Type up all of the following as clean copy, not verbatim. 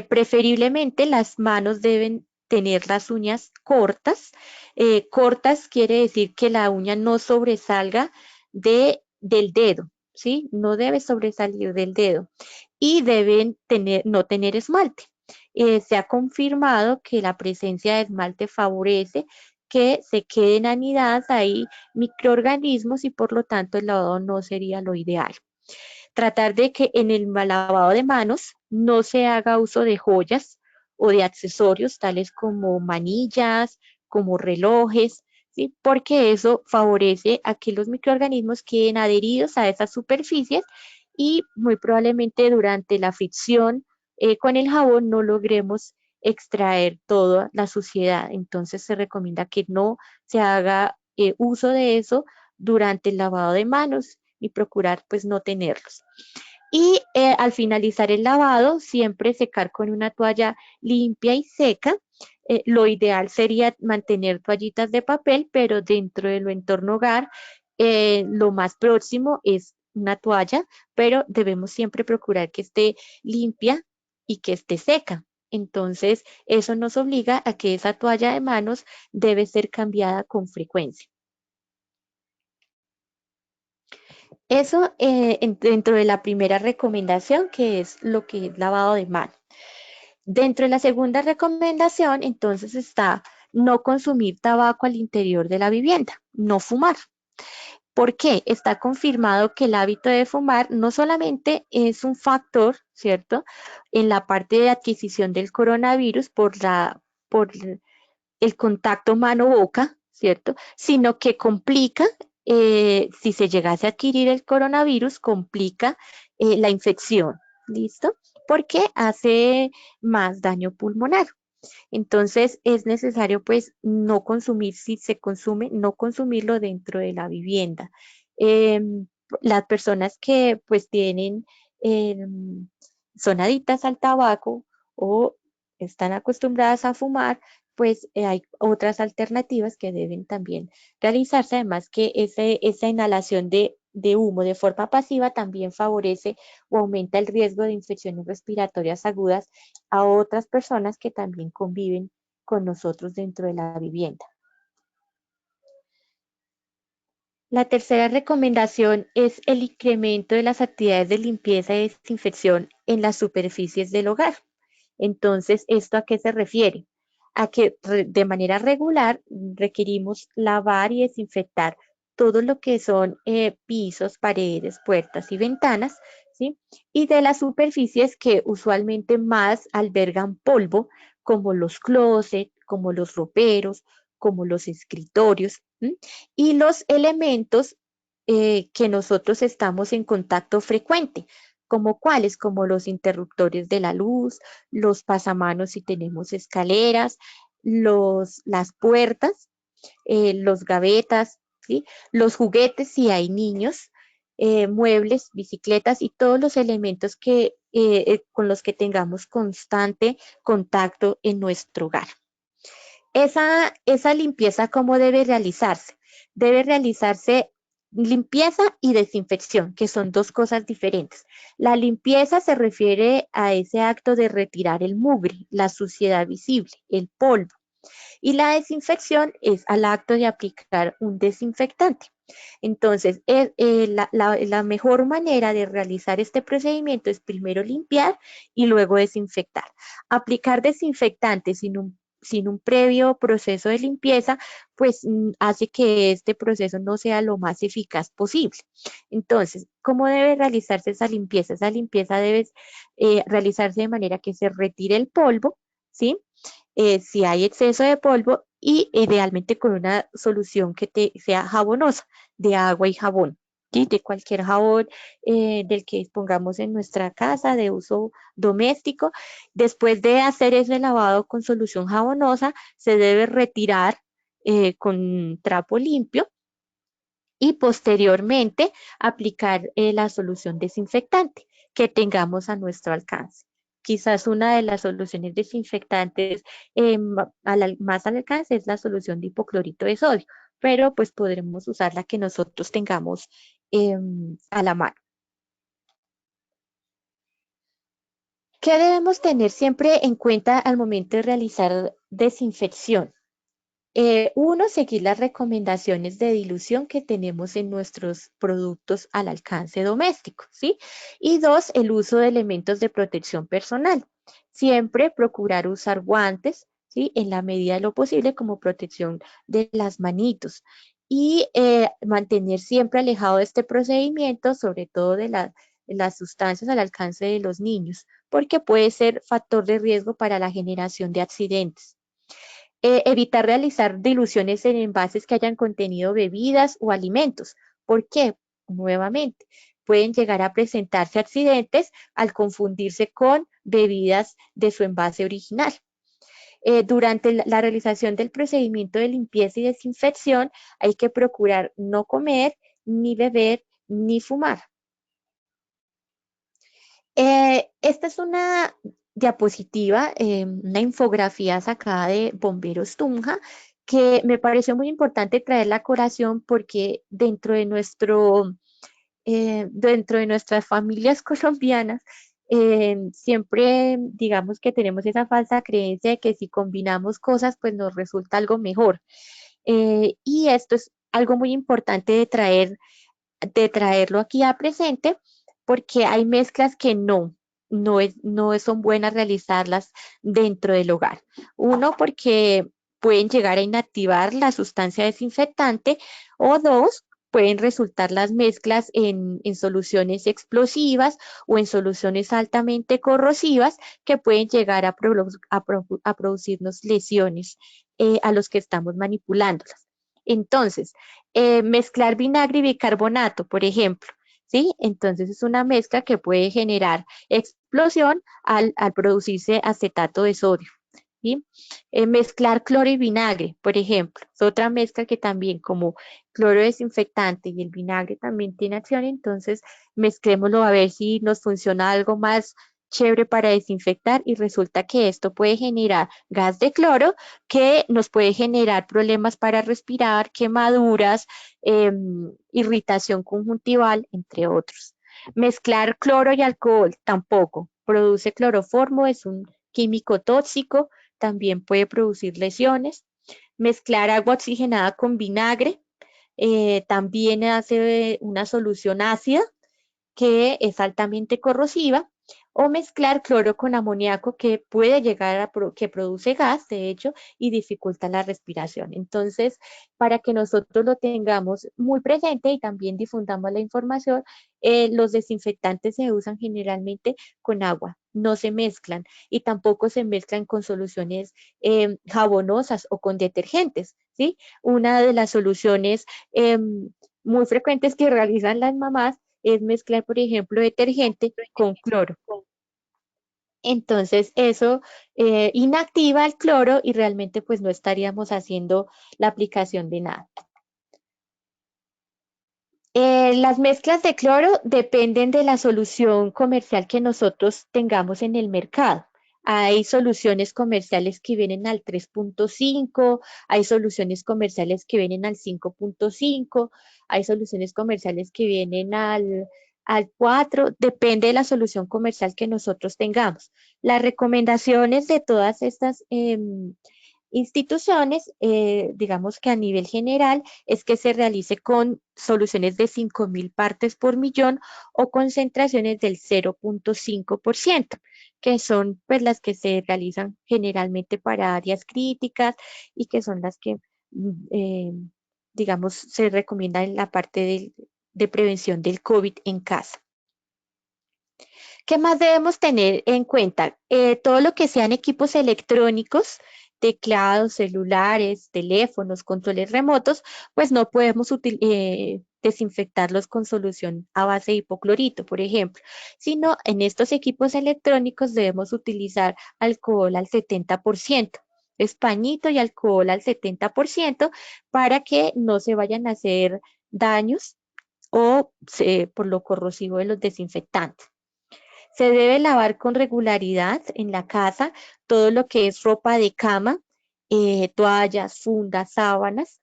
Preferiblemente las manos deben tener las uñas cortas. Cortas quiere decir que la uña no sobresalga del dedo, ¿sí? No debe sobresalir del dedo y deben no tener esmalte. Se ha confirmado que la presencia de esmalte favorece que se queden anidadas ahí microorganismos y por lo tanto el lavado no sería lo ideal. Tratar de que en el lavado de manos no se haga uso de joyas o de accesorios tales como manillas, como relojes, ¿sí? Porque eso favorece a que los microorganismos queden adheridos a esas superficies y muy probablemente durante la fricción con el jabón no logremos extraer toda la suciedad. Entonces se recomienda que no se haga uso de eso durante el lavado de manos y procurar pues no tenerlos. Y al finalizar el lavado, siempre secar con una toalla limpia y seca. Lo ideal sería mantener toallitas de papel, pero dentro de lo entorno hogar, lo más próximo es una toalla, pero debemos siempre procurar que esté limpia y que esté seca. Entonces, eso nos obliga a que esa toalla de manos debe ser cambiada con frecuencia. Eso dentro de la primera recomendación, que es lo que es lavado de manos. Dentro de la segunda recomendación, entonces está no consumir tabaco al interior de la vivienda, no fumar. ¿Por qué? Está confirmado que el hábito de fumar no solamente es un factor, ¿cierto? En la parte de adquisición del coronavirus por el contacto mano-boca, ¿cierto? Sino que complica, si se llegase a adquirir el coronavirus, complica la infección, ¿listo? Porque hace más daño pulmonar. Entonces es necesario pues no consumir, si se consume, no consumirlo dentro de la vivienda. Eh, las personas que pues tienen, eh, son adictas al tabaco o están acostumbradas a fumar, pues hay otras alternativas que deben también realizarse, además que esa inhalación de humo de forma pasiva también favorece o aumenta el riesgo de infecciones respiratorias agudas a otras personas que también conviven con nosotros dentro de la vivienda. La tercera recomendación es el incremento de las actividades de limpieza y desinfección en las superficies del hogar. Entonces, ¿esto a qué se refiere? A que de manera regular requerimos lavar y desinfectar todo lo que son pisos, paredes, puertas y ventanas, ¿sí? Y de las superficies que usualmente más albergan polvo, como los closets, como los roperos, como los escritorios, ¿sí? Y los elementos que nosotros estamos en contacto frecuente, como cuáles, como los interruptores de la luz, los pasamanos si tenemos escaleras, las puertas, los gavetas, ¿sí? Los juguetes si hay niños, muebles, bicicletas y todos los elementos con los que tengamos constante contacto en nuestro hogar. Esa limpieza, ¿cómo debe realizarse? Debe realizarse limpieza y desinfección, que son dos cosas diferentes. La limpieza se refiere a ese acto de retirar el mugre, la suciedad visible, el polvo. Y la desinfección es al acto de aplicar un desinfectante. Entonces, la mejor manera de realizar este procedimiento es primero limpiar y luego desinfectar. Aplicar desinfectante sin un previo proceso de limpieza, pues hace que este proceso no sea lo más eficaz posible. Entonces, ¿cómo debe realizarse esa limpieza? Esa limpieza debe realizarse de manera que se retire el polvo, ¿sí? Si hay exceso de polvo y idealmente con una solución sea jabonosa, de agua y jabón. ¿Sí? De cualquier jabón del que dispongamos en nuestra casa de uso doméstico. Después de hacer ese lavado con solución jabonosa, se debe retirar con trapo limpio y posteriormente aplicar la solución desinfectante que tengamos a nuestro alcance. Quizás una de las soluciones desinfectantes más al alcance es la solución de hipoclorito de sodio, pero pues podremos usar la que nosotros tengamos a la mano. ¿Qué debemos tener siempre en cuenta al momento de realizar desinfección? Uno, seguir las recomendaciones de dilución que tenemos en nuestros productos al alcance doméstico, ¿sí? Y dos, el uso de elementos de protección personal. Siempre procurar usar guantes, ¿sí? En la medida de lo posible como protección de las manitos. Y mantener siempre alejado de este procedimiento, sobre todo de las sustancias al alcance de los niños, porque puede ser factor de riesgo para la generación de accidentes. Evitar realizar diluciones en envases que hayan contenido bebidas o alimentos. ¿Por qué? Nuevamente, pueden llegar a presentarse accidentes al confundirse con bebidas de su envase original. Durante la realización del procedimiento de limpieza y desinfección, hay que procurar no comer, ni beber, ni fumar. Esta es una diapositiva, una infografía sacada de Bomberos Tunja, que me pareció muy importante traer la colación porque dentro de nuestras familias colombianas, siempre digamos que tenemos esa falsa creencia de que si combinamos cosas, pues nos resulta algo mejor. Y esto es algo muy importante de traerlo aquí a presente, porque hay mezclas que no son buenas realizarlas dentro del hogar. Uno, porque pueden llegar a inactivar la sustancia desinfectante, o dos, pueden resultar las mezclas en soluciones explosivas o en soluciones altamente corrosivas que pueden llegar a producirnos lesiones a los que estamos manipulándolas. Entonces, mezclar vinagre y bicarbonato, por ejemplo, ¿sí? Entonces es una mezcla que puede generar explosión al producirse acetato de sodio. ¿Sí? Mezclar cloro y vinagre, por ejemplo, es otra mezcla que también como cloro desinfectante y el vinagre también tiene acción, entonces mezclémoslo a ver si nos funciona algo más chévere para desinfectar y resulta que esto puede generar gas de cloro que nos puede generar problemas para respirar, quemaduras, irritación conjuntival, entre otros. Mezclar cloro y alcohol tampoco. Produce cloroformo, es un químico tóxico, también puede producir lesiones. Mezclar agua oxigenada con vinagre también hace una solución ácida que es altamente corrosiva, o mezclar cloro con amoníaco que puede llegar que produce gas, de hecho, y dificulta la respiración. Entonces, para que nosotros lo tengamos muy presente y también difundamos la información, los desinfectantes se usan generalmente con agua, no se mezclan y tampoco se mezclan con soluciones jabonosas o con detergentes, ¿sí? Una de las soluciones muy frecuentes que realizan las mamás es mezclar, por ejemplo, detergente con cloro. Entonces, eso inactiva el cloro y realmente pues no estaríamos haciendo la aplicación de nada. Las mezclas de cloro dependen de la solución comercial que nosotros tengamos en el mercado. Hay soluciones comerciales que vienen al 3.5, hay soluciones comerciales que vienen al 5.5, hay soluciones comerciales que vienen al 4, depende de la solución comercial que nosotros tengamos. Las recomendaciones de todas estas instituciones, digamos que a nivel general, es que se realice con soluciones de 5.000 partes por millón o concentraciones del 0.5%, que son pues las que se realizan generalmente para áreas críticas y que son las que, digamos, se recomienda en la parte de prevención del COVID en casa. ¿Qué más debemos tener en cuenta? Todo lo que sean equipos electrónicos, teclados, celulares, teléfonos, controles remotos, pues no podemos desinfectarlos con solución a base de hipoclorito, por ejemplo, sino en estos equipos electrónicos debemos utilizar alcohol al 70%, españito y alcohol al 70% para que no se vayan a hacer daños o por lo corrosivo de los desinfectantes. Se debe lavar con regularidad en la casa todo lo que es ropa de cama, toallas, fundas, sábanas.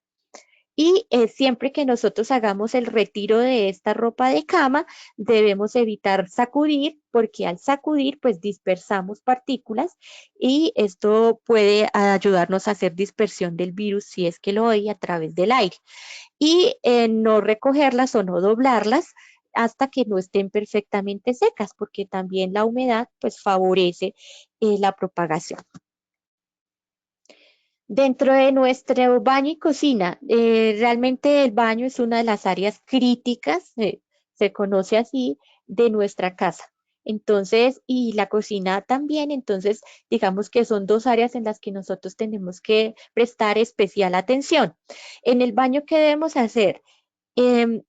Y siempre que nosotros hagamos el retiro de esta ropa de cama, debemos evitar sacudir, porque al sacudir, pues dispersamos partículas y esto puede ayudarnos a hacer dispersión del virus si es que lo hay a través del aire. Y no recogerlas o no doblarlas hasta que no estén perfectamente secas, porque también la humedad pues favorece la propagación. Dentro de nuestro baño y cocina, realmente el baño es una de las áreas críticas, se conoce así, de nuestra casa. Entonces, y la cocina también, entonces, digamos que son dos áreas en las que nosotros tenemos que prestar especial atención. En el baño, ¿qué debemos hacer? Em,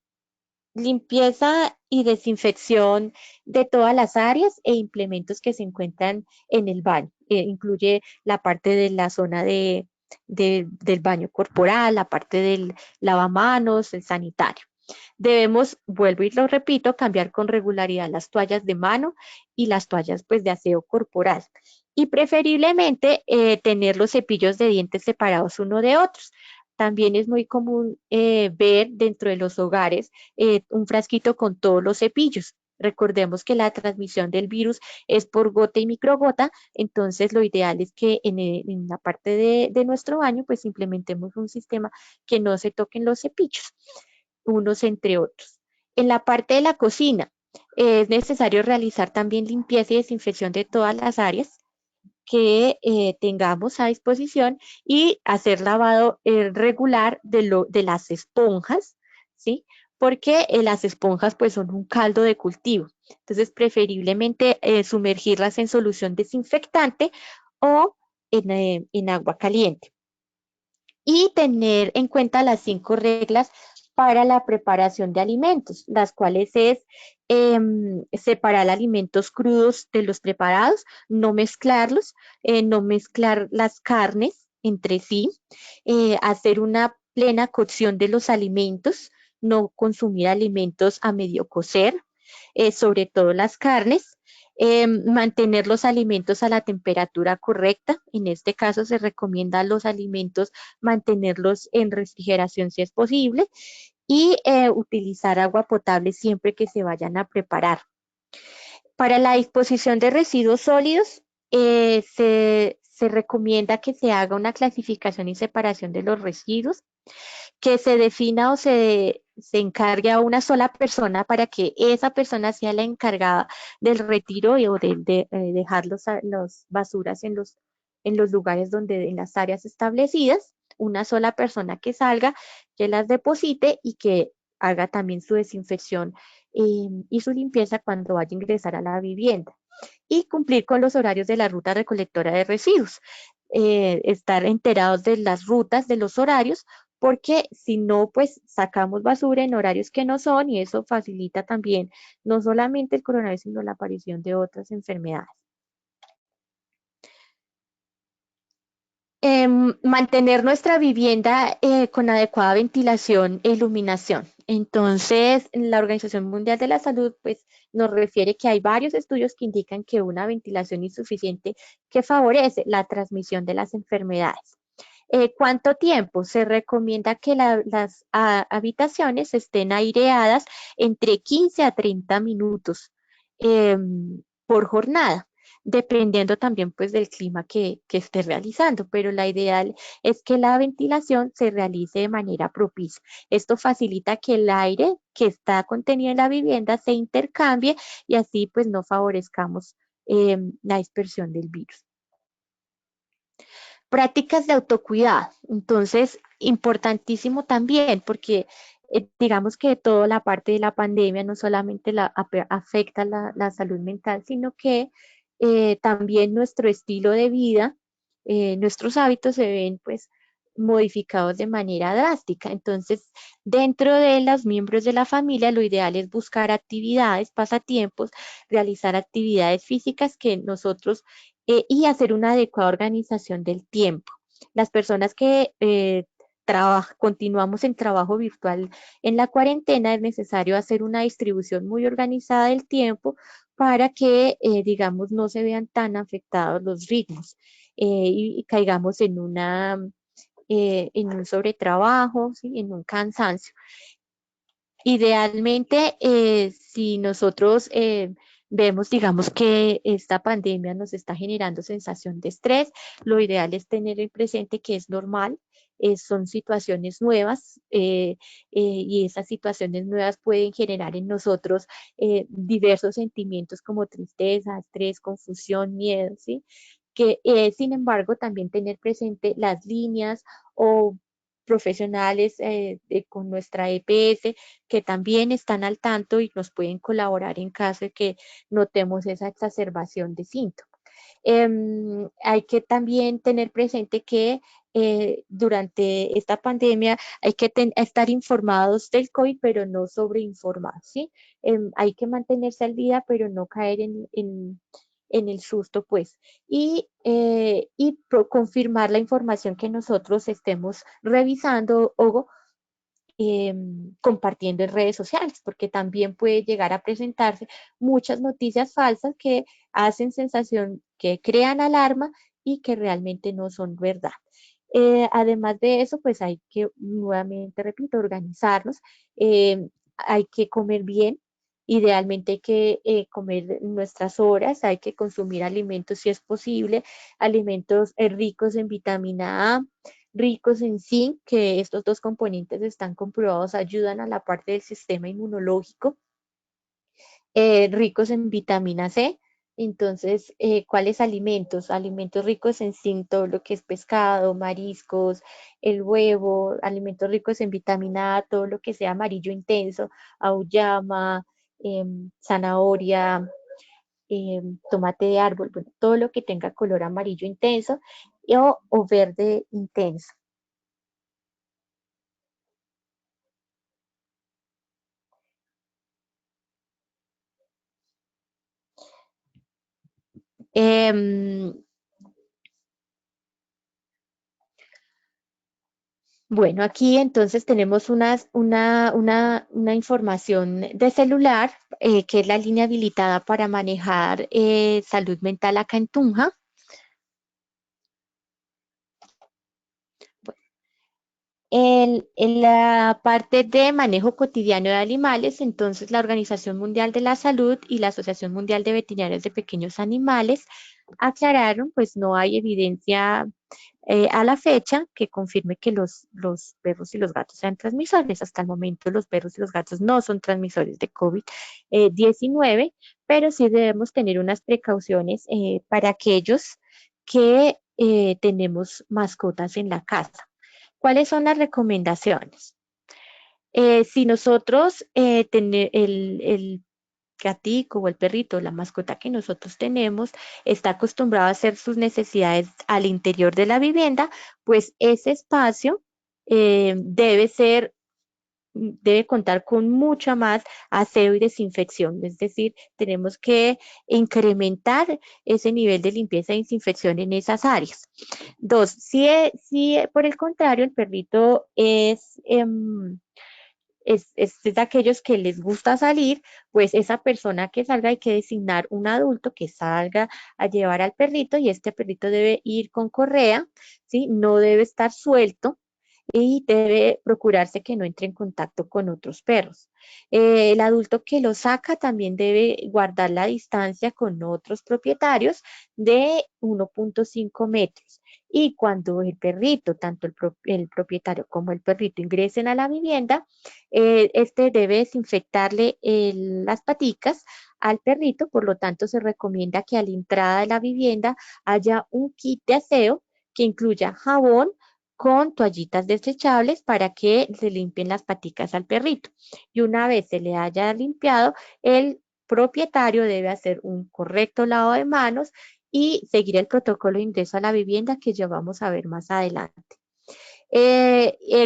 Limpieza y desinfección de todas las áreas e implementos que se encuentran en el baño. Incluye la parte de la zona del baño corporal, la parte del lavamanos, el sanitario. Debemos, vuelvo y lo repito, cambiar con regularidad las toallas de mano y las toallas pues de aseo corporal. Y preferiblemente tener los cepillos de dientes separados uno de otros. También es muy común ver dentro de los hogares un frasquito con todos los cepillos. Recordemos que la transmisión del virus es por gota y microgota, entonces lo ideal es que en la parte de nuestro baño pues implementemos un sistema que no se toquen los cepillos unos entre otros. En la parte de la cocina, es necesario realizar también limpieza y desinfección de todas las áreas que tengamos a disposición y hacer lavado regular de las esponjas, ¿sí? Porque las esponjas pues son un caldo de cultivo. Entonces, preferiblemente sumergirlas en solución desinfectante o en agua caliente y tener en cuenta las 5 reglas para la preparación de alimentos, las cuales es separar alimentos crudos de los preparados, no mezclarlos, no mezclar las carnes entre sí, hacer una plena cocción de los alimentos, no consumir alimentos a medio cocer, sobre todo las carnes, mantener los alimentos a la temperatura correcta. En este caso se recomienda los alimentos mantenerlos en refrigeración si es posible y utilizar agua potable siempre que se vayan a preparar. Para la disposición de residuos sólidos, se recomienda que se haga una clasificación y separación de los residuos, que se defina o se encargue a una sola persona para que esa persona sea la encargada del retiro o de dejar los basuras en los lugares donde, en las áreas establecidas, una sola persona que salga, que las deposite y que haga también su desinfección y su limpieza cuando vaya a ingresar a la vivienda. Y cumplir con los horarios de la ruta recolectora de residuos. Estar enterados de las rutas, de los horarios, porque si no, pues sacamos basura en horarios que no son y eso facilita también no solamente el coronavirus, sino la aparición de otras enfermedades. Mantener nuestra vivienda con adecuada ventilación e iluminación. Entonces, la Organización Mundial de la Salud pues, nos refiere que hay varios estudios que indican que una ventilación insuficiente que favorece la transmisión de las enfermedades. ¿Cuánto tiempo? Se recomienda que las habitaciones estén aireadas entre 15 a 30 minutos por jornada, dependiendo también pues del clima que esté realizando, pero la ideal es que la ventilación se realice de manera propicia. Esto facilita que el aire que está contenido en la vivienda se intercambie y así pues no favorezcamos la dispersión del virus. Prácticas de autocuidado. Entonces, importantísimo también, porque digamos que toda la parte de la pandemia no solamente afecta la salud mental, sino que también nuestro estilo de vida, nuestros hábitos se ven pues modificados de manera drástica. Entonces, dentro de los miembros de la familia, lo ideal es buscar actividades, pasatiempos, realizar actividades físicas que nosotros y hacer una adecuada organización del tiempo. Las personas que continuamos en trabajo virtual en la cuarentena, es necesario hacer una distribución muy organizada del tiempo para que, digamos, no se vean tan afectados los ritmos y caigamos en un sobretrabajo, ¿sí? En un cansancio. Idealmente, si nosotros vemos, digamos, que esta pandemia nos está generando sensación de estrés, lo ideal es tener en presente que es normal, son situaciones nuevas y esas situaciones nuevas pueden generar en nosotros diversos sentimientos como tristeza, estrés, confusión, miedo, ¿sí? Que, sin embargo, también tener presente las líneas o profesionales con nuestra EPS que también están al tanto y nos pueden colaborar en caso de que notemos esa exacerbación de síntomas. Hay que también tener presente que durante esta pandemia hay que estar informados del COVID, pero no sobreinformados, ¿sí? Hay que mantenerse al día, pero no caer en el susto, pues, y confirmar la información que nosotros estemos revisando o compartiendo en redes sociales, porque también puede llegar a presentarse muchas noticias falsas que hacen sensación, que crean alarma y que realmente no son verdad. Además de eso, pues hay que, nuevamente repito, organizarnos, hay que comer bien. Idealmente hay que comer nuestras horas, hay que consumir alimentos si es posible, alimentos ricos en vitamina A, ricos en zinc, que estos dos componentes están comprobados, ayudan a la parte del sistema inmunológico, ricos en vitamina C. Entonces, ¿cuáles alimentos? Alimentos ricos en zinc, todo lo que es pescado, mariscos, el huevo, alimentos ricos en vitamina A, todo lo que sea amarillo intenso, auyama, zanahoria, tomate de árbol, bueno, todo lo que tenga color amarillo intenso o verde intenso. Em, bueno, aquí entonces tenemos una información de celular, que es la línea habilitada para manejar salud mental acá en Tunja. En la parte de manejo cotidiano de animales, entonces la Organización Mundial de la Salud y la Asociación Mundial de Veterinarios de Pequeños Animales aclararon, pues no hay evidencia a la fecha que confirme que los perros y los gatos sean transmisores. Hasta el momento los perros y los gatos no son transmisores de COVID-19, pero sí debemos tener unas precauciones para aquellos que tenemos mascotas en la casa. ¿Cuáles son las recomendaciones? Si nosotros tenemos el gatico o el perrito, la mascota que nosotros tenemos, está acostumbrado a hacer sus necesidades al interior de la vivienda, pues ese espacio debe contar con mucha más aseo y desinfección. Es decir, tenemos que incrementar ese nivel de limpieza y desinfección en esas áreas. Dos, si por el contrario el perrito es de aquellos que les gusta salir, pues esa persona que salga hay que designar un adulto que salga a llevar al perrito y este perrito debe ir con correa, ¿sí? No debe estar suelto y debe procurarse que no entre en contacto con otros perros. El adulto que lo saca también debe guardar la distancia con otros propietarios de 1,5 metros. Y cuando el perrito, tanto el propietario como el perrito ingresen a la vivienda, este debe desinfectarle las paticas al perrito, por lo tanto se recomienda que a la entrada de la vivienda haya un kit de aseo que incluya jabón con toallitas desechables para que se limpien las paticas al perrito. Y una vez se le haya limpiado, el propietario debe hacer un correcto lavado de manos y seguir el protocolo de ingreso a la vivienda que ya vamos a ver más adelante.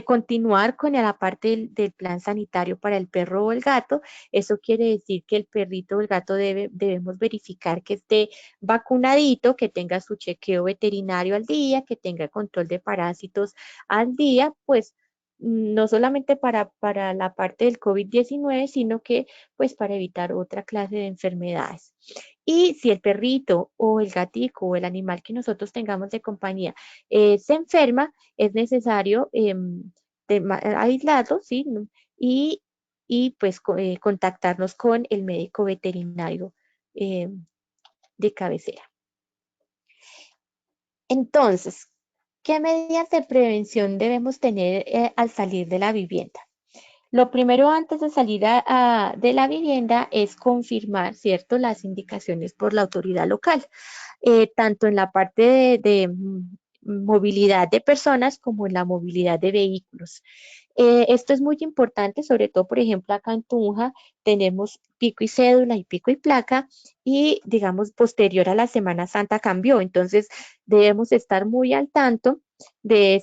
Continuar con la parte del plan sanitario para el perro o el gato. Eso quiere decir que el perrito o el gato debemos verificar que esté vacunadito, que tenga su chequeo veterinario al día, que tenga control de parásitos al día, pues no solamente para la parte del COVID-19, sino que pues para evitar otra clase de enfermedades. Y si el perrito o el gatico o el animal que nosotros tengamos de compañía se enferma, es necesario aislarlo, ¿sí? Y, y pues contactarnos con el médico veterinario de cabecera. Entonces, ¿qué medidas de prevención debemos tener al salir de la vivienda? Lo primero antes de salir de la vivienda es confirmar, ¿cierto?, las indicaciones por la autoridad local, tanto en la parte de movilidad de personas como en la movilidad de vehículos. Esto es muy importante, sobre todo, por ejemplo, acá en Tunja tenemos pico y cédula y pico y placa y, digamos, posterior a la Semana Santa cambió. Entonces, debemos estar muy al tanto de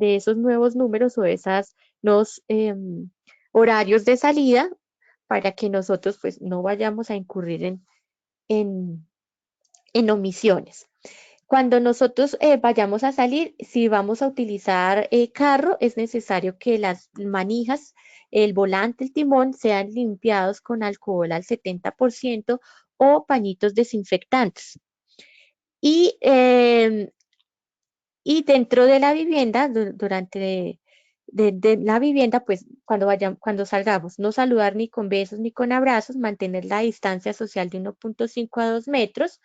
esos nuevos números o de esas nuevos horarios de salida para que nosotros pues no vayamos a incurrir en, en omisiones. Cuando nosotros vayamos a salir, si vamos a utilizar carro, es necesario que las manijas, el volante, el timón sean limpiados con alcohol al 70% o pañitos desinfectantes. Y, eh, y dentro de la vivienda, durante de la vivienda, pues cuando salgamos, no saludar ni con besos ni con abrazos, mantener la distancia social de 1,5 a 2 metros,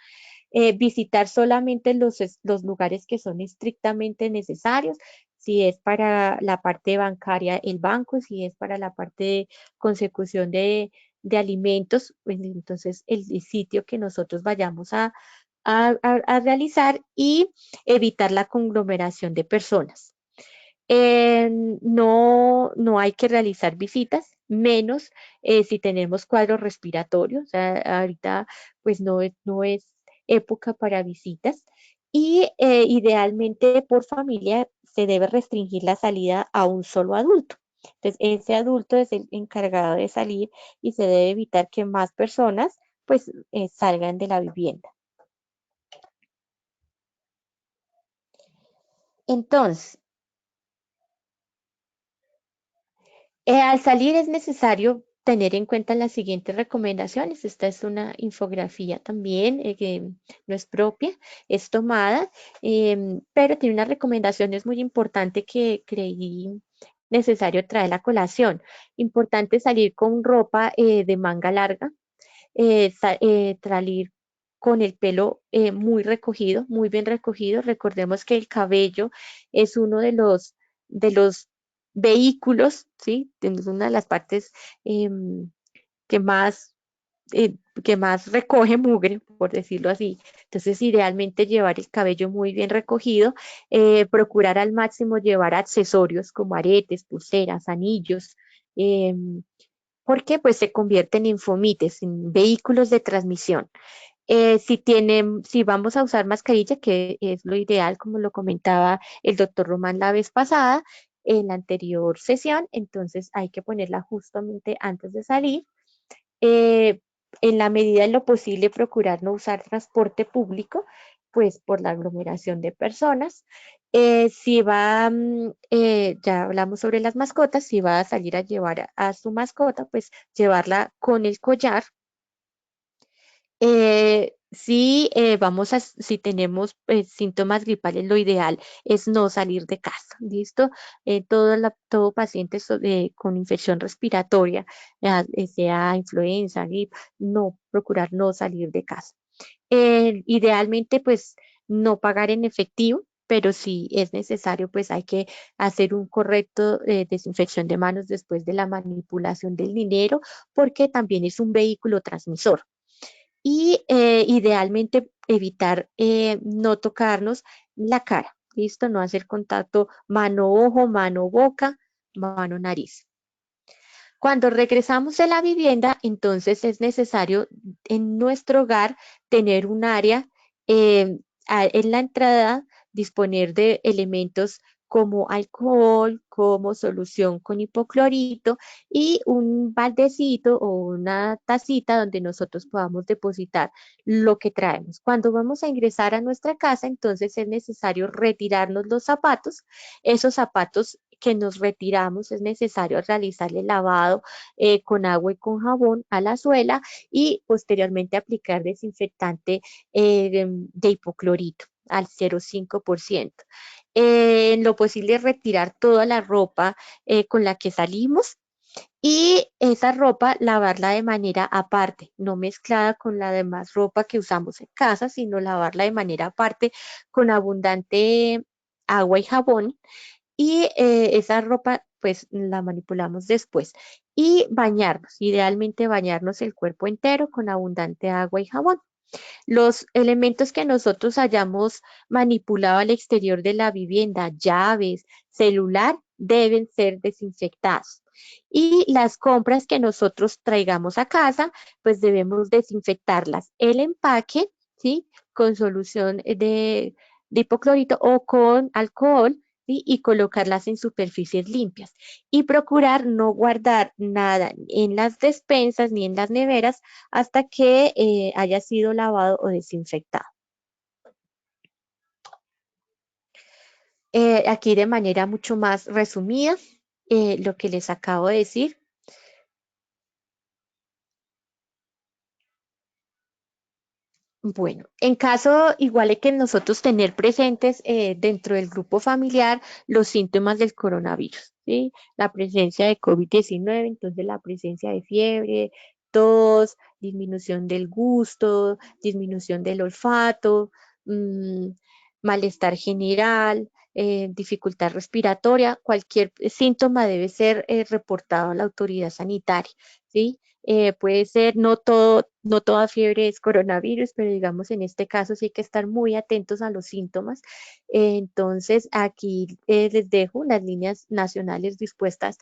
visitar solamente los lugares que son estrictamente necesarios, si es para la parte bancaria, el banco, si es para la parte de consecución de alimentos, pues entonces el sitio que nosotros vayamos a realizar y evitar la conglomeración de personas. No hay que realizar visitas, menos si tenemos cuadros respiratorios. O sea, ahorita pues no es época para visitas. Y idealmente por familia se debe restringir la salida a un solo adulto. Entonces, ese adulto es el encargado de salir y se debe evitar que más personas pues salgan de la vivienda. Entonces, al salir es necesario tener en cuenta las siguientes recomendaciones. Esta es una infografía también que no es propia, es tomada, pero tiene unas recomendaciones muy importantes que creí necesario traer a colación. Importante salir con ropa de manga larga, salir con el pelo muy recogido, muy bien recogido. Recordemos que el cabello es uno de los vehículos, ¿sí? Es una de las partes em, que más, que más recoge mugre, por decirlo así. Entonces, idealmente llevar el cabello muy bien recogido, procurar al máximo llevar accesorios como aretes, pulseras, anillos, em, porque pues se convierten en fomites, en vehículos de transmisión. Si vamos a usar mascarilla, que es lo ideal, como lo comentaba el doctor Román la vez pasada, en la anterior sesión, entonces hay que ponerla justamente antes de salir. Eh, en la medida de lo posible, procurar no usar transporte público, pues por la aglomeración de personas. Ya hablamos sobre las mascotas, si va a salir a llevar a su mascota, pues llevarla con el collar. Si tenemos síntomas gripales, lo ideal es no salir de casa, ¿listo? Todo paciente con infección respiratoria, sea influenza, gripe, no, procurar no salir de casa. Idealmente, pues, no pagar en efectivo, pero si es necesario, pues hay que hacer un correcto desinfección de manos después de la manipulación del dinero, porque también es un vehículo transmisor y idealmente evitar no tocarnos la cara, ¿listo? No hacer contacto mano-ojo, mano-boca, mano-nariz. Cuando regresamos de la vivienda, entonces es necesario en nuestro hogar tener un área en la entrada, disponer de elementos como alcohol, como solución con hipoclorito y un baldecito o una tacita donde nosotros podamos depositar lo que traemos. Cuando vamos a ingresar a nuestra casa, entonces es necesario retirarnos los zapatos, esos zapatos que nos retiramos, es necesario realizar el lavado con agua y con jabón a la suela y posteriormente aplicar desinfectante de hipoclorito al 0,5%. En lo posible retirar toda la ropa con la que salimos y esa ropa lavarla de manera aparte, no mezclada con la demás ropa que usamos en casa, sino lavarla de manera aparte con abundante agua y jabón y esa ropa pues la manipulamos después. Y bañarnos, idealmente bañarnos el cuerpo entero con abundante agua y jabón. Los elementos que nosotros hayamos manipulado al exterior de la vivienda, llaves, celular, deben ser desinfectados. Y las compras que nosotros traigamos a casa, pues debemos desinfectarlas. El empaque, ¿sí? Con solución de hipoclorito o con alcohol, ¿sí? Y colocarlas en superficies limpias. Y procurar no guardar nada en las despensas ni en las neveras hasta que haya sido lavado o desinfectado. Aquí de manera mucho más resumida, lo que les acabo de decir. Bueno, en caso igual hay que nosotros tener presentes dentro del grupo familiar los síntomas del coronavirus, ¿sí? La presencia de COVID-19, entonces la presencia de fiebre, tos, disminución del gusto, disminución del olfato, mm, malestar general, dificultad respiratoria, cualquier síntoma debe ser reportado a la autoridad sanitaria, ¿sí? Puede ser, no toda fiebre es coronavirus, pero digamos en este caso sí hay que estar muy atentos a los síntomas. Entonces, aquí les dejo las líneas nacionales dispuestas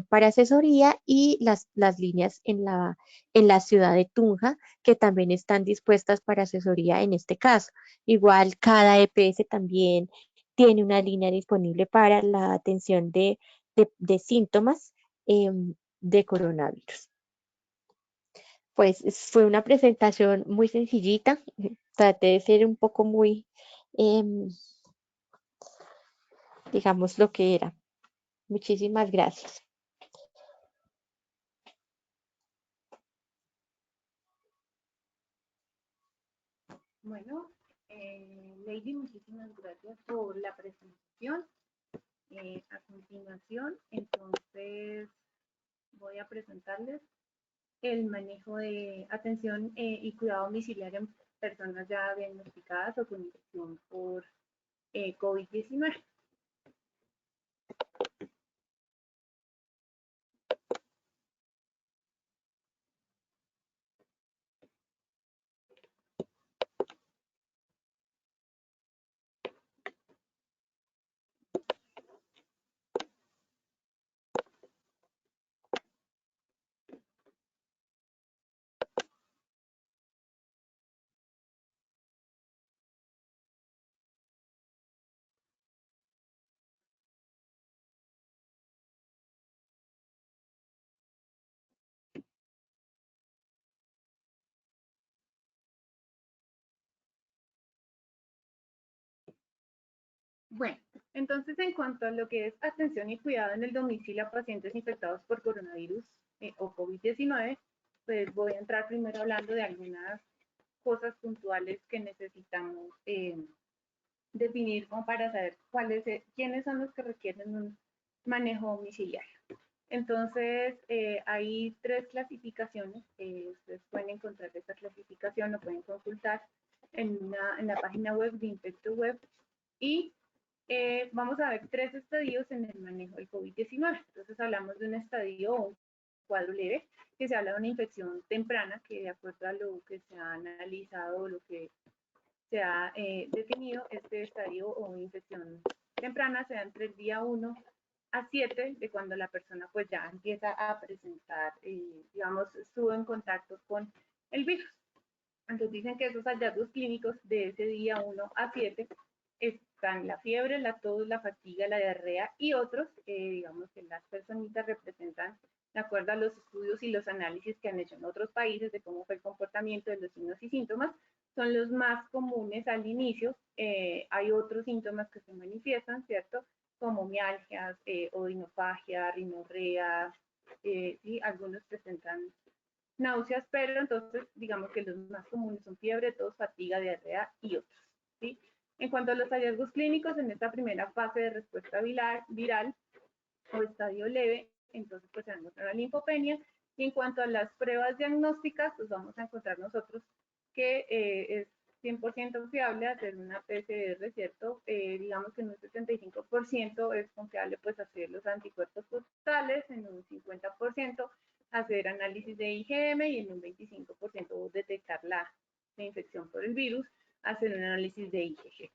para asesoría y las líneas en la ciudad de Tunja, que también están dispuestas para asesoría en este caso. Igual, cada EPS también tiene una línea disponible para la atención de síntomas de coronavirus. Pues fue una presentación muy sencillita. Traté de ser un poco muy, em, digamos, lo que era. Muchísimas gracias. Bueno, Lady, muchísimas gracias por la presentación. A continuación, entonces, voy a presentarles el manejo de atención y cuidado domiciliario en personas ya diagnosticadas o con infección por COVID-19. Bueno, entonces en cuanto a lo que es atención y cuidado en el domicilio a pacientes infectados por coronavirus o COVID-19, pues voy a entrar primero hablando de algunas cosas puntuales que necesitamos definir como para saber quiénes son los que requieren un manejo domiciliario. Entonces, hay tres clasificaciones. Ustedes pueden encontrar esta clasificación, lo pueden consultar en la página web de Infecto Web. Y vamos a ver tres estadios en el manejo del COVID-19. Entonces, hablamos de un estadio o un cuadro leve, que se habla de una infección temprana, que de acuerdo a lo que se ha analizado, lo que se ha definido, este estadio o infección temprana se da entre el día 1 a 7 de cuando la persona pues ya empieza a presentar, digamos, estuvo en contacto con el virus. Entonces dicen que esos hallazgos clínicos de ese día 1 a 7 están la fiebre, la tos, la fatiga, la diarrea y otros, digamos que las personitas representan, de acuerdo a los estudios y los análisis que han hecho en otros países de cómo fue el comportamiento de los signos y síntomas, son los más comunes al inicio. Hay otros síntomas que se manifiestan, ¿cierto? como mialgias, odinofagia, rinorrea, y algunos presentan náuseas, pero entonces digamos que los más comunes son fiebre, tos, fatiga, diarrea y otros. ¿Sí? En cuanto a los hallazgos clínicos, en esta primera fase de respuesta viral o estadio leve, entonces pues se encuentra la linfopenia. Y en cuanto a las pruebas diagnósticas, pues vamos a encontrar nosotros que es 100% fiable hacer una PCR, ¿cierto? Digamos que en un 75% es confiable pues hacer los anticuerpos totales, en un 50% hacer análisis de IgM y en un 25% detectar la infección por el virus, hacer un análisis de IgG.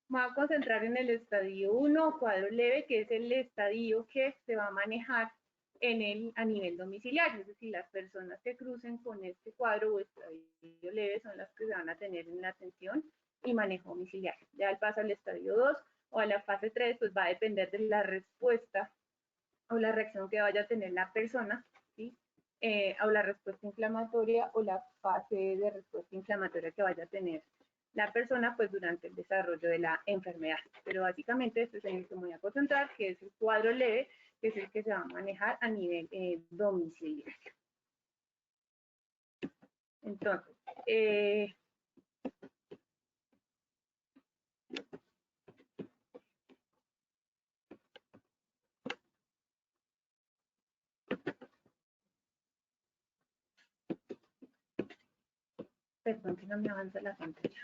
Me voy a concentrar en el estadio 1, cuadro leve, que es el estadio que se va a manejar a nivel domiciliario, es decir, las personas que crucen con este cuadro o estadio leve son las que se van a tener en la atención y manejo domiciliario. Ya al paso al estadio 2 o a la fase 3, pues va a depender de la respuesta o la reacción que vaya a tener la persona, ¿sí? O la respuesta inflamatoria o la fase de respuesta inflamatoria que vaya a tener la persona pues durante el desarrollo de la enfermedad. Pero básicamente este es el que me voy a concentrar, que es el cuadro leve, que es el que se va a manejar a nivel domiciliario. Entonces, perdón que no me avanza la pantalla.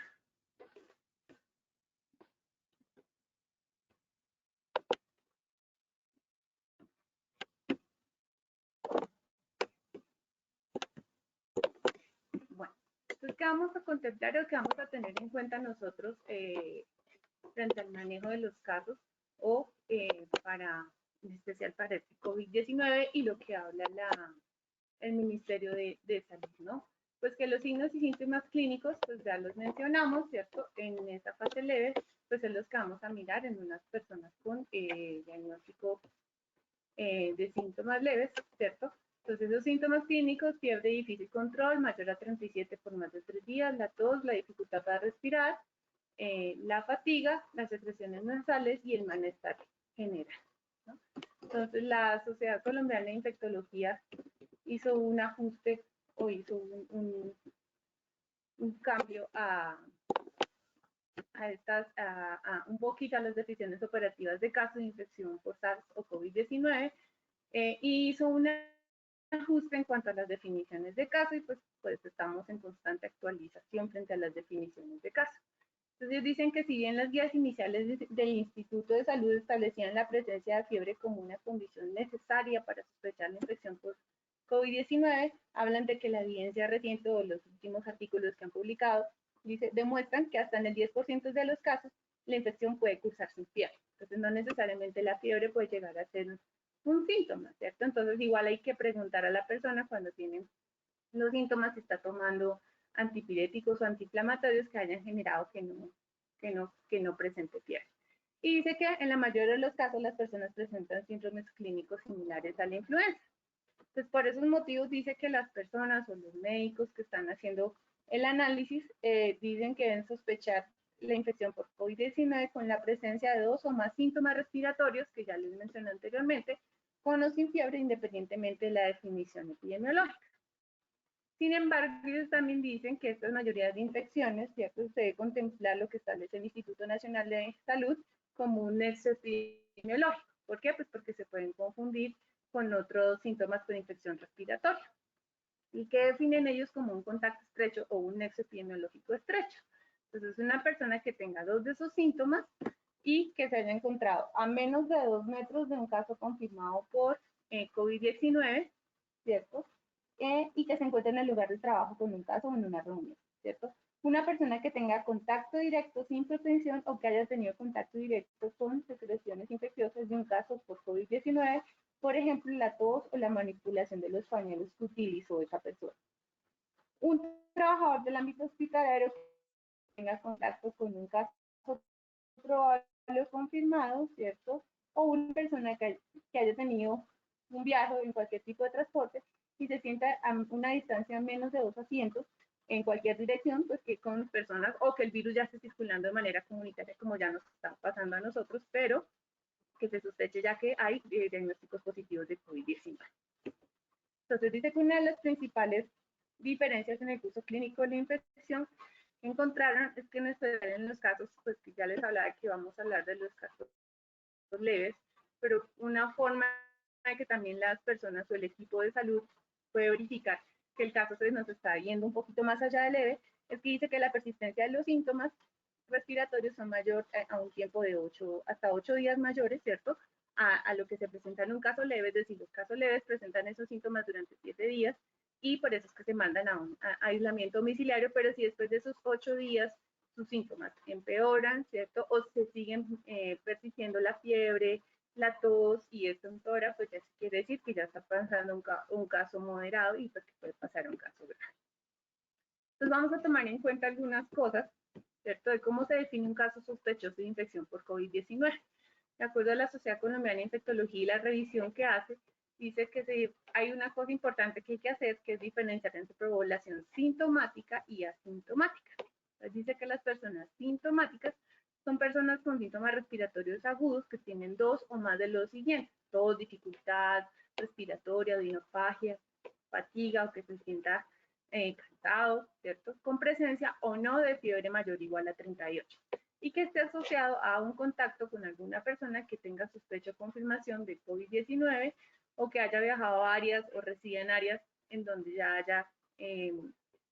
Bueno, entonces, ¿qué vamos a contemplar o qué vamos a tener en cuenta nosotros frente al manejo de los casos o en especial para el COVID-19 y lo que habla el Ministerio de Salud, ¿no? Pues que los signos y síntomas clínicos, pues ya los mencionamos, ¿cierto? En esta fase leve, pues es los que vamos a mirar en unas personas con diagnóstico de síntomas leves, ¿cierto? Entonces, esos síntomas clínicos, fiebre de difícil control, mayor a 37 por más de 3 días, la tos, la dificultad para respirar, la fatiga, las secreciones nasales y el malestar general, ¿no? Entonces, la Sociedad Colombiana de Infectología hizo un ajuste o hizo un cambio un poquito a las definiciones operativas de caso de infección por SARS o COVID-19 y hizo un ajuste en cuanto a las definiciones de caso y pues estamos en constante actualización frente a las definiciones de caso. Entonces dicen que si bien las guías iniciales del Instituto de Salud establecían la presencia de fiebre como una condición necesaria para sospechar la infección por COVID-19, hablan de que la evidencia reciente o los últimos artículos que han publicado demuestran que hasta en el 10% de los casos la infección puede cursar sin fiebre. Entonces no necesariamente la fiebre puede llegar a ser un síntoma, ¿cierto? Entonces igual hay que preguntar a la persona cuando tiene los síntomas si está tomando antipiréticos o antiinflamatorios que hayan generado que no presente fiebre. Y dice que en la mayoría de los casos las personas presentan síndromes clínicos similares a la influenza. Entonces, por esos motivos dice que las personas o los médicos que están haciendo el análisis dicen que deben sospechar la infección por COVID-19 con la presencia de 2 o más síntomas respiratorios, que ya les mencioné anteriormente, con o sin fiebre, independientemente de la definición epidemiológica. Sin embargo, ellos también dicen que estas mayorías de infecciones, ¿cierto? Se debe contemplar lo que establece el Instituto Nacional de Salud como un nexo epidemiológico. ¿Por qué? Pues porque se pueden confundir con otros síntomas por infección respiratoria. ¿Y qué definen ellos como un contacto estrecho o un nexo epidemiológico estrecho? Entonces, una persona que tenga 2 de esos síntomas y que se haya encontrado a menos de 2 metros de un caso confirmado por COVID-19, ¿cierto? Y que se encuentre en el lugar de trabajo con un caso o en una reunión, ¿cierto? Una persona que tenga contacto directo sin protección o que haya tenido contacto directo con secreciones infecciosas de un caso por COVID-19, por ejemplo, la tos o la manipulación de los pañuelos que utilizó esa persona. Un trabajador del ámbito hospitalario que tenga contacto con un caso probable o confirmado, ¿cierto? O una persona que haya tenido un viaje en cualquier tipo de transporte y se sienta a una distancia de menos de 2 asientos en cualquier dirección, pues que con personas o que el virus ya esté circulando de manera comunitaria como ya nos está pasando a nosotros, pero que se sospeche ya que hay diagnósticos positivos de COVID-19. Entonces dice que una de las principales diferencias en el curso clínico de la infección que encontraron es que en los casos, pues que ya les hablaba que vamos a hablar de los casos leves, pero una forma de que también las personas o el equipo de salud puede verificar que el caso se nos está yendo un poquito más allá de leve, es que dice que la persistencia de los síntomas respiratorios son mayor a un tiempo de hasta 8 días mayores, ¿cierto? A lo que se presenta en un caso leve, es decir, los casos leves presentan esos síntomas durante 7 días y por eso es que se mandan a un aislamiento domiciliario, pero si después de esos 8 días sus síntomas empeoran, ¿cierto? O se siguen persistiendo la fiebre, la tos y esto empeora, pues ya quiere decir que ya está pasando un caso moderado y pues que puede pasar a un caso grave. Entonces vamos a tomar en cuenta algunas cosas, ¿cierto? De cómo se define un caso sospechoso de infección por COVID-19. De acuerdo a la Sociedad Colombiana de Infectología y la revisión que hace, dice que hay una cosa importante que hay que hacer, que es diferenciar entre población sintomática y asintomática. Entonces dice que las personas sintomáticas son personas con síntomas respiratorios agudos que tienen 2 o más de los siguientes: tos, dificultad respiratoria, odinofagia, fatiga o que se sienta cansado, ¿cierto? Con presencia o no de fiebre mayor o igual a 38 y que esté asociado a un contacto con alguna persona que tenga sospecha o confirmación de COVID-19 o que haya viajado a áreas o resida en áreas en donde ya haya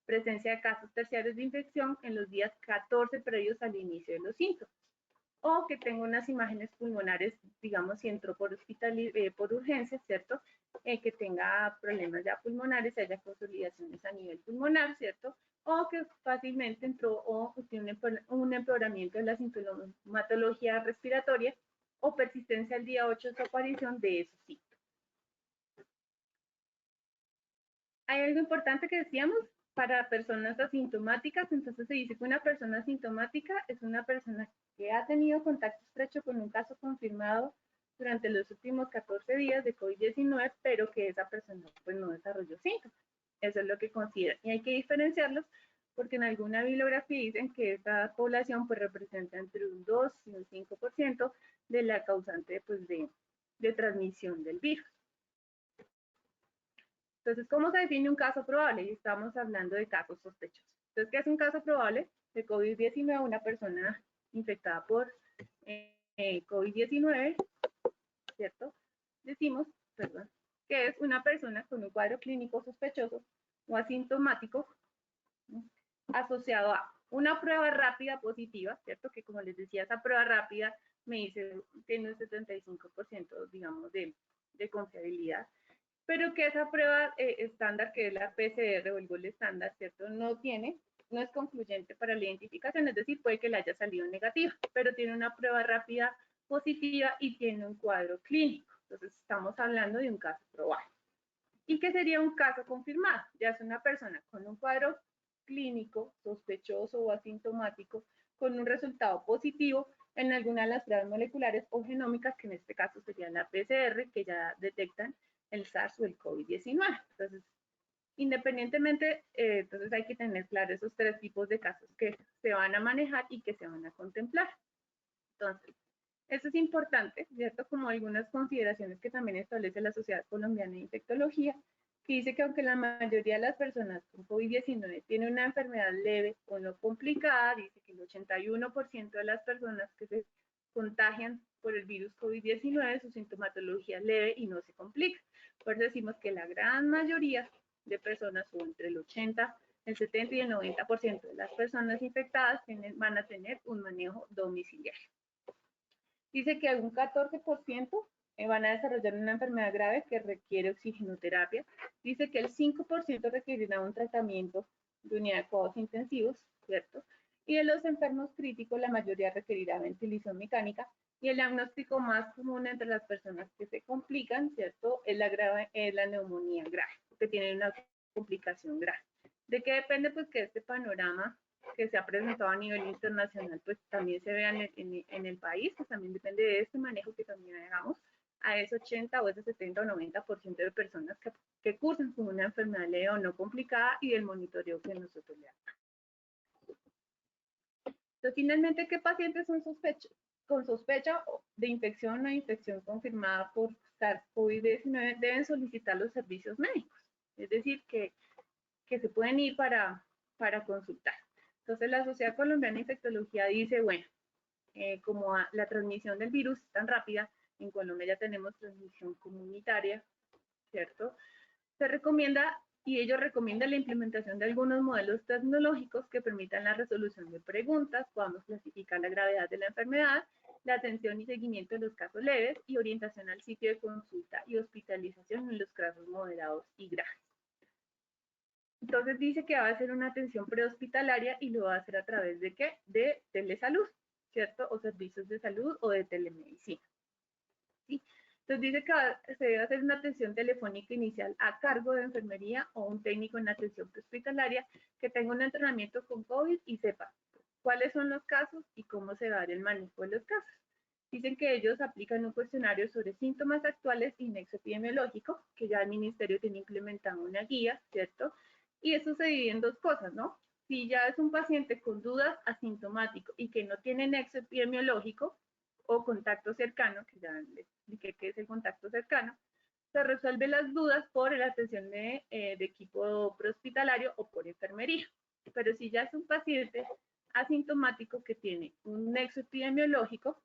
presencia de casos terciarios de infección en los días 14 previos al inicio de los síntomas, o que tenga unas imágenes pulmonares, digamos, si entró por por urgencias, ¿cierto? Que tenga problemas ya pulmonares, haya consolidaciones a nivel pulmonar, ¿cierto? O que fácilmente entró o tiene un empeoramiento de la sintomatología respiratoria o persistencia al día 8 de su aparición de esos síntomas. Hay algo importante que decíamos para personas asintomáticas. Entonces se dice que una persona asintomática es una persona que ha tenido contacto estrecho con un caso confirmado durante los últimos 14 días de COVID-19, pero que esa persona pues no desarrolló síntomas. Eso es lo que consideran. Y hay que diferenciarlos porque en alguna bibliografía dicen que esta población pues representa entre un 2 y un 5% de la causante pues de transmisión del virus. Entonces, ¿cómo se define un caso probable? Y estamos hablando de casos sospechosos. Entonces, ¿qué es un caso probable de COVID-19? Una persona infectada por COVID-19, ¿cierto? Decimos, perdón, que es una persona con un cuadro clínico sospechoso o asintomático, ¿no?, asociado a una prueba rápida positiva, ¿cierto? Que como les decía, esa prueba rápida me dice, tiene un 75%, digamos, de confiabilidad, pero que esa prueba estándar, que es la PCR o el gold estándar, ¿cierto? No es concluyente para la identificación, es decir, puede que le haya salido negativa, pero tiene una prueba rápida positiva y tiene un cuadro clínico. Entonces, estamos hablando de un caso probable. ¿Y qué sería un caso confirmado? Ya es una persona con un cuadro clínico, sospechoso o asintomático, con un resultado positivo en alguna de las pruebas moleculares o genómicas, que en este caso sería la PCR, que ya detectan el SARS o el COVID-19. Entonces, independientemente, entonces hay que tener claro esos 3 tipos de casos que se van a manejar y que se van a contemplar. Entonces, eso es importante, ¿cierto? Como algunas consideraciones que también establece la Sociedad Colombiana de Infectología, que dice que aunque la mayoría de las personas con COVID-19 tienen una enfermedad leve o no complicada, dice que el 81% de las personas que se contagian por el virus COVID-19, su sintomatología es leve y no se complica. Por eso decimos que la gran mayoría de personas, o entre el 80, el 70 y el 90% de las personas infectadas van a tener un manejo domiciliario. Dice que un 14% van a desarrollar una enfermedad grave que requiere oxigenoterapia. Dice que el 5% requerirá un tratamiento de unidad de cuidados intensivos, ¿cierto? Y de los enfermos críticos, la mayoría requerirá ventilación mecánica. Y el diagnóstico más común entre las personas que se complican, ¿cierto?, es la neumonía grave, que tiene una complicación grave. ¿De qué depende? Pues que este panorama que se ha presentado a nivel internacional, pues también se vea en el país, pues también depende de este manejo que también hagamos a ese 80 o ese 70 o 90% de personas que cursan con una enfermedad leve o no complicada y del monitoreo que nosotros le damos. Entonces, finalmente, ¿qué pacientes son sospechosos? con sospecha de infección o infección confirmada por SARS-CoV-19 deben solicitar los servicios médicos. Es decir, que se pueden ir para consultar. Entonces, la Sociedad Colombiana de Infectología dice, bueno, como la transmisión del virus es tan rápida, en Colombia ya tenemos transmisión comunitaria, ¿cierto? Se recomienda y ellos recomiendan la implementación de algunos modelos tecnológicos que permitan la resolución de preguntas, podamos clasificar la gravedad de la enfermedad, la atención y seguimiento de los casos leves y orientación al sitio de consulta y hospitalización en los casos moderados y graves. Entonces dice que va a hacer una atención prehospitalaria y lo va a hacer a través de ¿qué? De telesalud, ¿cierto? O servicios de salud o de telemedicina. ¿Sí? Entonces dice que se debe hacer una atención telefónica inicial a cargo de enfermería o un técnico en atención prehospitalaria que tenga un entrenamiento con COVID y sepa cuáles son los casos y cómo se va a dar el manejo de los casos. Dicen que ellos aplican un cuestionario sobre síntomas actuales y nexo epidemiológico, que ya el ministerio tiene implementado una guía, ¿cierto? Y eso se divide en dos cosas, ¿no? Si ya es un paciente con dudas asintomático y que no tiene nexo epidemiológico o contacto cercano, que ya les expliqué qué es el contacto cercano, se resuelve las dudas por la atención de equipo prehospitalario o por enfermería. Pero si ya es un paciente asintomático que tiene un nexo epidemiológico,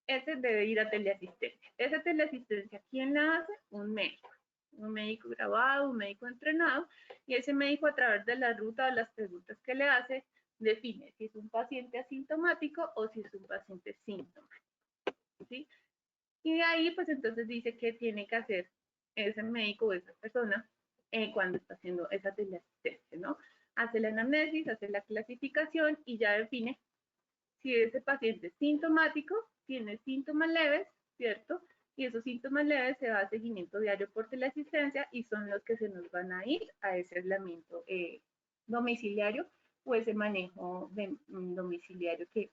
ese debe ir a teleasistencia. Esa teleasistencia, ¿quién la hace? Un médico graduado, un médico entrenado, y ese médico a través de la ruta o las preguntas que le hace, define si es un paciente asintomático o si es un paciente sintomático, ¿sí? Y de ahí, pues entonces dice que tiene que hacer ese médico o esa persona cuando está haciendo esa teleasistencia, ¿no? Hace la anamnesis, hace la clasificación y ya define si ese paciente es sintomático, tiene síntomas leves, ¿cierto? Y esos síntomas leves se va a seguimiento diario por teleasistencia y son los que se nos van a ir a ese aislamiento domiciliario o ese manejo domiciliario que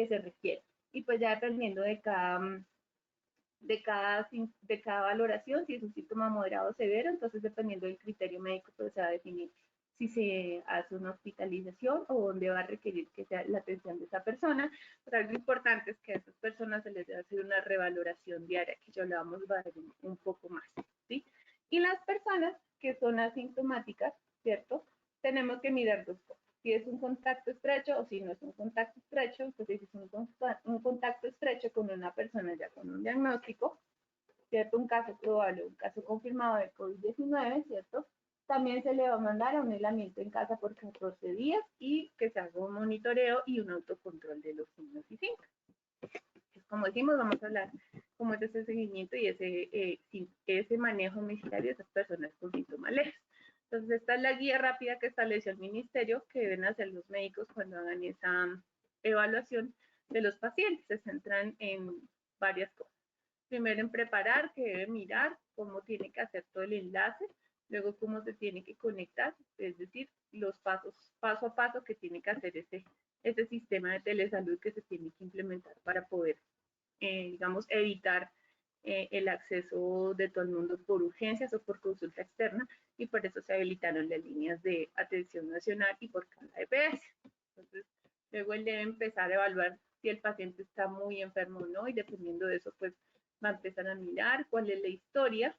se requiere. Y pues ya dependiendo de cada valoración, si es un síntoma moderado o severo, entonces dependiendo del criterio médico, pues se va a definir si se hace una hospitalización o dónde va a requerir que sea la atención de esa persona. Pero algo importante es que a esas personas se les debe hacer una revaloración diaria, que ya lo vamos a ver un poco más, ¿sí? Y las personas que son asintomáticas, ¿cierto? Tenemos que mirar dos cosas. Si es un contacto estrecho o si no es un contacto estrecho, entonces si es un contacto estrecho con una persona ya con un diagnóstico, ¿cierto? Un caso probable, un caso confirmado de COVID-19, ¿cierto? También se le va a mandar a un aislamiento en casa por 14 días y que se haga un monitoreo y un autocontrol de los signos y síntomas. Pues como decimos, vamos a hablar cómo es ese seguimiento y ese manejo domiciliario de esas personas con síntomas leves. Entonces, esta es la guía rápida que estableció el ministerio que deben hacer los médicos cuando hagan esa evaluación de los pacientes. Se centran en varias cosas. Primero, en preparar, que debe mirar cómo tiene que hacer todo el enlace, luego cómo se tiene que conectar, es decir, los pasos, paso a paso que tiene que hacer ese sistema de telesalud que se tiene que implementar para poder, digamos, evitar el acceso de todo el mundo por urgencias o por consulta externa, y por eso se habilitaron las líneas de atención nacional y por cada EPS. Entonces, luego él debe empezar a evaluar si el paciente está muy enfermo o no, y dependiendo de eso, pues va a empezar a mirar cuál es la historia,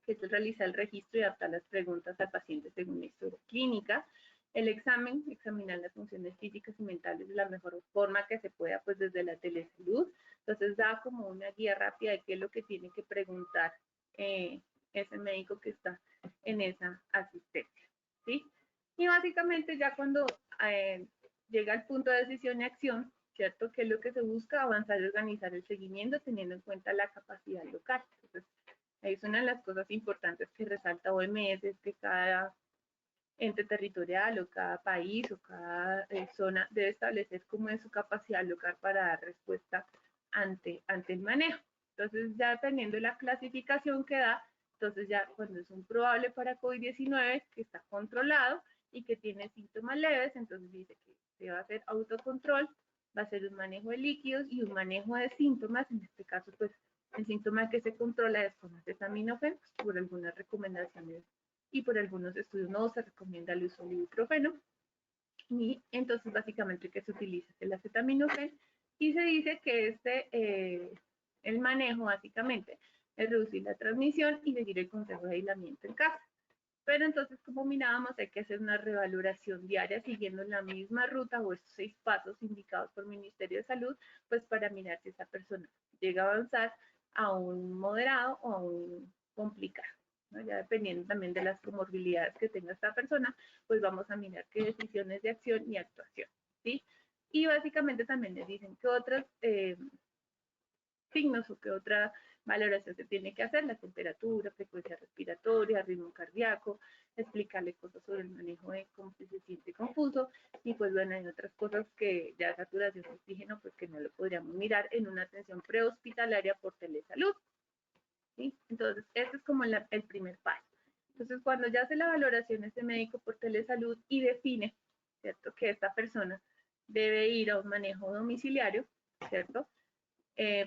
que es realizar el registro y adaptar las preguntas al paciente según la historia clínica. El examen, examinar las funciones físicas y mentales de la mejor forma que se pueda, pues desde la telesalud. Entonces da como una guía rápida de qué es lo que tiene que preguntar ese médico que está en esa asistencia, ¿sí? Y básicamente ya cuando llega al punto de decisión y acción, ¿cierto? ¿Qué es lo que se busca? Avanzar y organizar el seguimiento teniendo en cuenta la capacidad local. Entonces, es una de las cosas importantes que resalta OMS, es que cada ente territorial o cada país o cada zona debe establecer cómo es su capacidad local para dar respuesta ante el manejo. Entonces, ya dependiendo de la clasificación que da, entonces ya cuando es un probable para COVID-19 que está controlado y que tiene síntomas leves, entonces dice que se va a hacer autocontrol, va a ser un manejo de líquidos y un manejo de síntomas, en este caso pues el síntoma que se controla es con acetaminofén, por algunas recomendaciones y por algunos estudios no se recomienda el uso de ibuprofeno. Y entonces básicamente que se utiliza el acetaminofén Y se dice que el manejo básicamente es reducir la transmisión y seguir el consejo de aislamiento en casa. Pero entonces, como mirábamos, hay que hacer una revaloración diaria siguiendo la misma ruta o estos 6 pasos indicados por el Ministerio de Salud, pues para mirar si esa persona llega a avanzar a un moderado o a un complicado, ¿no? Ya dependiendo también de las comorbilidades que tenga esta persona, pues vamos a mirar qué decisiones de acción y actuación, ¿sí? Y básicamente también les dicen que otros signos o qué otra valoración se tiene que hacer, la temperatura, frecuencia respiratoria, ritmo cardíaco, explicarle cosas sobre el manejo de cómo se siente confuso, y pues bueno, hay otras cosas que ya saturación de oxígeno, pues que no lo podríamos mirar en una atención prehospitalaria por telesalud, ¿sí? Entonces, ese es como el primer paso. Entonces, cuando ya hace la valoración este médico por telesalud y define, ¿cierto?, que esta persona debe ir a un manejo domiciliario, ¿cierto?,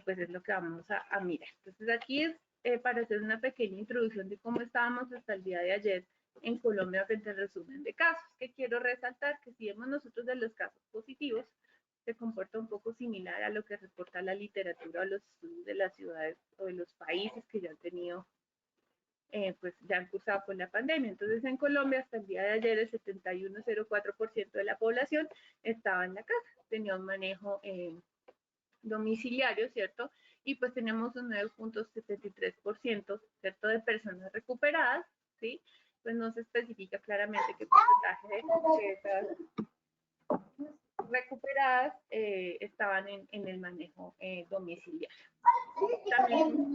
pues es lo que vamos a mirar. Entonces aquí es para hacer una pequeña introducción de cómo estábamos hasta el día de ayer en Colombia frente al resumen de casos, que quiero resaltar que si vemos nosotros de los casos positivos, se comporta un poco similar a lo que reporta la literatura o los estudios de las ciudades o de los países que ya han tenido, pues ya han cursado con la pandemia. Entonces en Colombia hasta el día de ayer el 71,04% de la población estaba en la casa, tenía un manejo domiciliario, ¿cierto? Y pues tenemos un 9,73%, ¿cierto?, de personas recuperadas, ¿sí? Pues no se especifica claramente qué porcentaje de esas recuperadas estaban en el manejo domiciliario. También,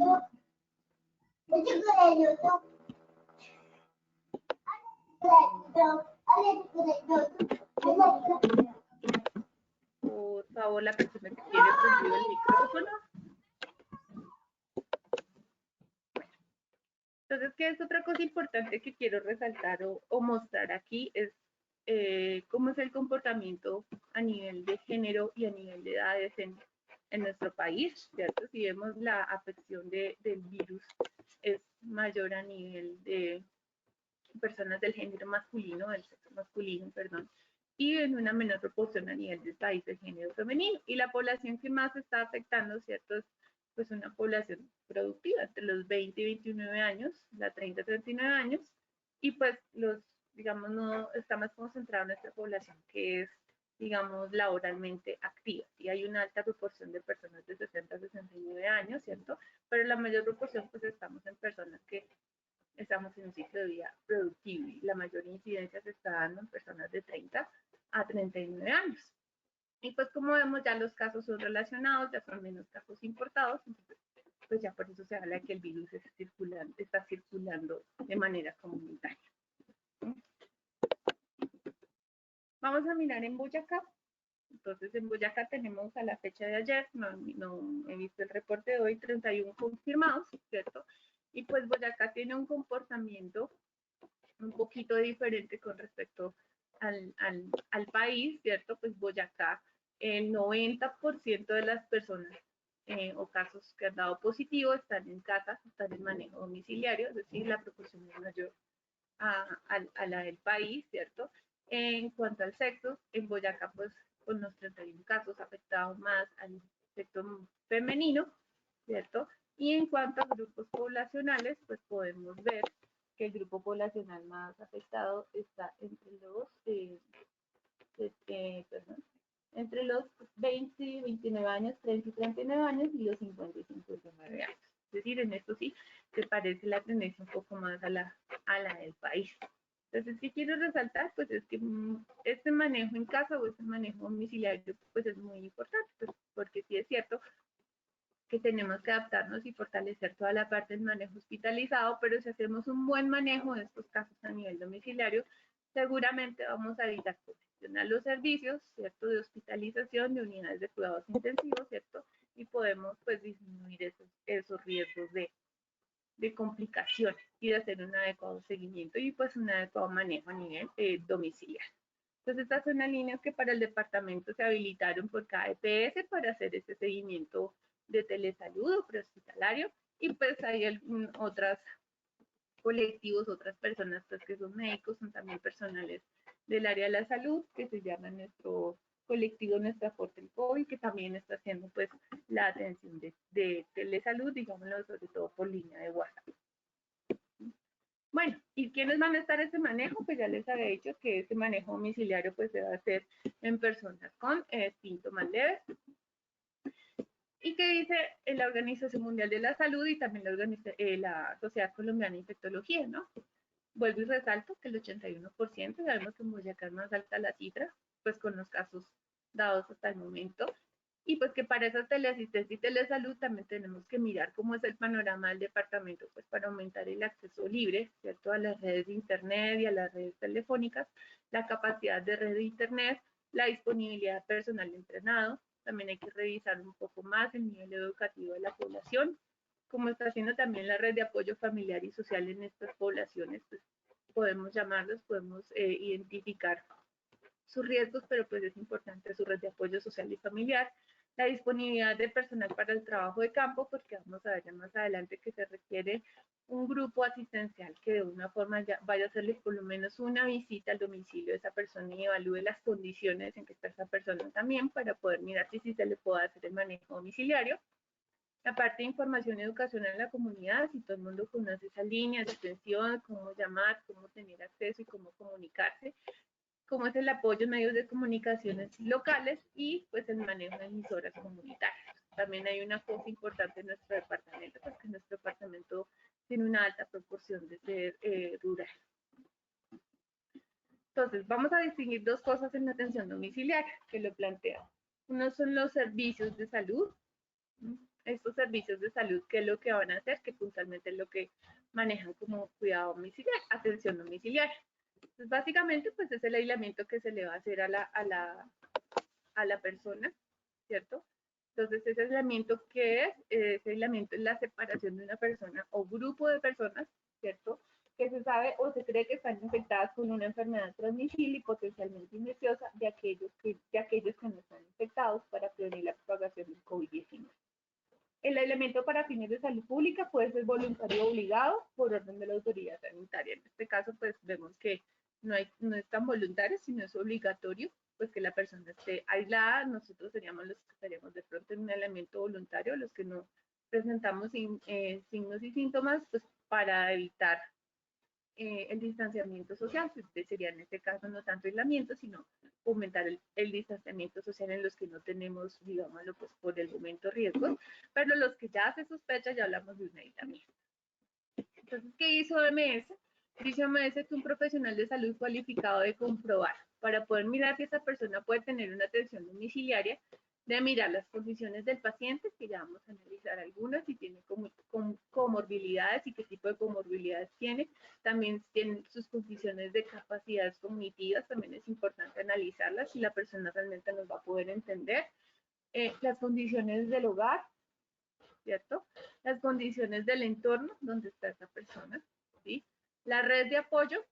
por favor, la persona que tiene prendido el micrófono. Entonces, ¿qué es otra cosa importante que quiero resaltar o mostrar aquí? Es cómo es el comportamiento a nivel de género y a nivel de edades en nuestro país, ¿cierto? Si vemos la afección del virus es mayor a nivel de personas del género masculino, del sexo masculino, perdón, y en una menor proporción a nivel del país del género femenino. Y la población que más está afectando, ¿cierto?, es pues una población productiva entre los 20 y 29 años, la 30 y 39 años, y pues digamos, no está más concentrado en nuestra población que es, digamos, laboralmente activa. Y hay una alta proporción de personas de 60 a 69 años, ¿cierto? Pero la mayor proporción, pues estamos en personas que estamos en un ciclo de vida productivo y la mayor incidencia se está dando en personas de 30 a 39 años. Y pues como vemos, ya los casos son relacionados, ya son menos casos importados, entonces pues ya por eso se habla de que el virus está circulando de manera comunitaria. Vamos a mirar en Boyacá. Entonces en Boyacá tenemos a la fecha de ayer, no he visto el reporte de hoy, 31 confirmados, ¿cierto? Y pues Boyacá tiene un comportamiento un poquito diferente con respecto al país, ¿cierto? Pues Boyacá, el 90% de las personas o casos que han dado positivo están en casa, están en manejo domiciliario, es decir, la proporción es mayor a la del país, ¿cierto? En cuanto al sexo, en Boyacá, pues con los 31 casos afectados más al sexo femenino, ¿cierto? Y en cuanto a grupos poblacionales, pues podemos ver que el grupo poblacional más afectado está entre los 20 29 años, 30 y 39 años y los 50 y 59 años. Es decir, en esto sí se parece la tendencia un poco más a la del país. Entonces, ¿qué quiero resaltar? Pues es que este manejo en casa o este manejo domiciliario pues es muy importante, pues, porque sí es cierto que tenemos que adaptarnos y fortalecer toda la parte del manejo hospitalizado, pero si hacemos un buen manejo de estos casos a nivel domiciliario, seguramente vamos a evitar congestionar los servicios, ¿cierto?, de hospitalización, de unidades de cuidados intensivos, ¿cierto?, y podemos pues disminuir esos riesgos de complicaciones y de hacer un adecuado seguimiento y pues un adecuado manejo a nivel domiciliario. Entonces, estas son las líneas que para el departamento se habilitaron por cada EPS para hacer este seguimiento de telesalud o prehospitalario, y pues hay otros colectivos, otras personas pues que son médicos, son también personales del área de la salud, que se llaman nuestro colectivo Nuestra Aporte el COVID, que también está haciendo pues la atención de telesalud, digámoslo, sobre todo por línea de WhatsApp. Bueno, ¿y quiénes van a estar ese manejo? Pues ya les había dicho que ese manejo domiciliario pues se va a hacer en personas con síntomas leves. ¿Y qué dice la Organización Mundial de la Salud y también la Sociedad Colombiana de Infectología, ¿no? Vuelvo y resalto que el 81%, sabemos que en Boyacá es más alta la cifra, pues con los casos dados hasta el momento, y pues que para esa teleasistencia y telesalud también tenemos que mirar cómo es el panorama del departamento, pues para aumentar el acceso libre, ¿cierto? A las redes de internet y a las redes telefónicas, la capacidad de red de internet, la disponibilidad de personal entrenado, también hay que revisar un poco más el nivel educativo de la población, como está haciendo también la red de apoyo familiar y social en estas poblaciones, pues podemos llamarlos, podemos identificar sus riesgos, pero pues es importante su red de apoyo social y familiar, la disponibilidad de personal para el trabajo de campo, porque vamos a ver ya más adelante que se requiere un grupo asistencial que de una forma ya vaya a hacerle por lo menos una visita al domicilio de esa persona y evalúe las condiciones en que está esa persona también para poder mirar si se le puede hacer el manejo domiciliario. La parte de información y educación en la comunidad, si todo el mundo conoce esas líneas de atención, cómo llamar, cómo tener acceso y cómo comunicarse, cómo es el apoyo en medios de comunicaciones locales y pues el manejo de emisoras comunitarias. También hay una cosa importante en nuestro departamento, pues que nuestro departamento tiene una alta proporción de ser rural. Entonces, vamos a distinguir dos cosas en la atención domiciliaria que lo plantea. Uno son los servicios de salud. Estos servicios de salud, ¿qué es lo que van a hacer? Que puntualmente es lo que manejan como cuidado domiciliario, atención domiciliaria. Entonces, básicamente, pues es el aislamiento que se le va a hacer a la persona, ¿cierto? Entonces, ese aislamiento, ¿qué es? Ese aislamiento es la separación de una persona o grupo de personas, ¿cierto? Que se sabe o se cree que están infectadas con una enfermedad transmisible y potencialmente infecciosa de aquellos que no están infectados para prevenir la propagación del COVID-19. El aislamiento para fines de salud pública puede ser voluntario o obligado por orden de la autoridad sanitaria. En este caso, pues vemos que no es tan voluntario, sino es obligatorio, pues que la persona esté aislada. Nosotros seríamos los que estaríamos de pronto en un aislamiento voluntario, los que no presentamos signos y síntomas, pues para evitar el distanciamiento social, que sería en este caso no tanto aislamiento, sino aumentar el distanciamiento social en los que no tenemos, digámoslo, pues por el momento riesgos, pero los que ya se sospecha ya hablamos de un aislamiento. Entonces, ¿qué hizo OMS? Dice OMS que un profesional de salud cualificado de comprobar para poder mirar si esa persona puede tener una atención domiciliaria, de mirar las condiciones del paciente, que ya vamos a analizar algunas, si tiene comorbilidades y qué tipo de comorbilidades tiene, también tienen sus condiciones de capacidades cognitivas, también es importante analizarlas, si la persona realmente nos va a poder entender, las condiciones del hogar, ¿cierto? Las condiciones del entorno donde está esa persona, ¿sí? La red de apoyo,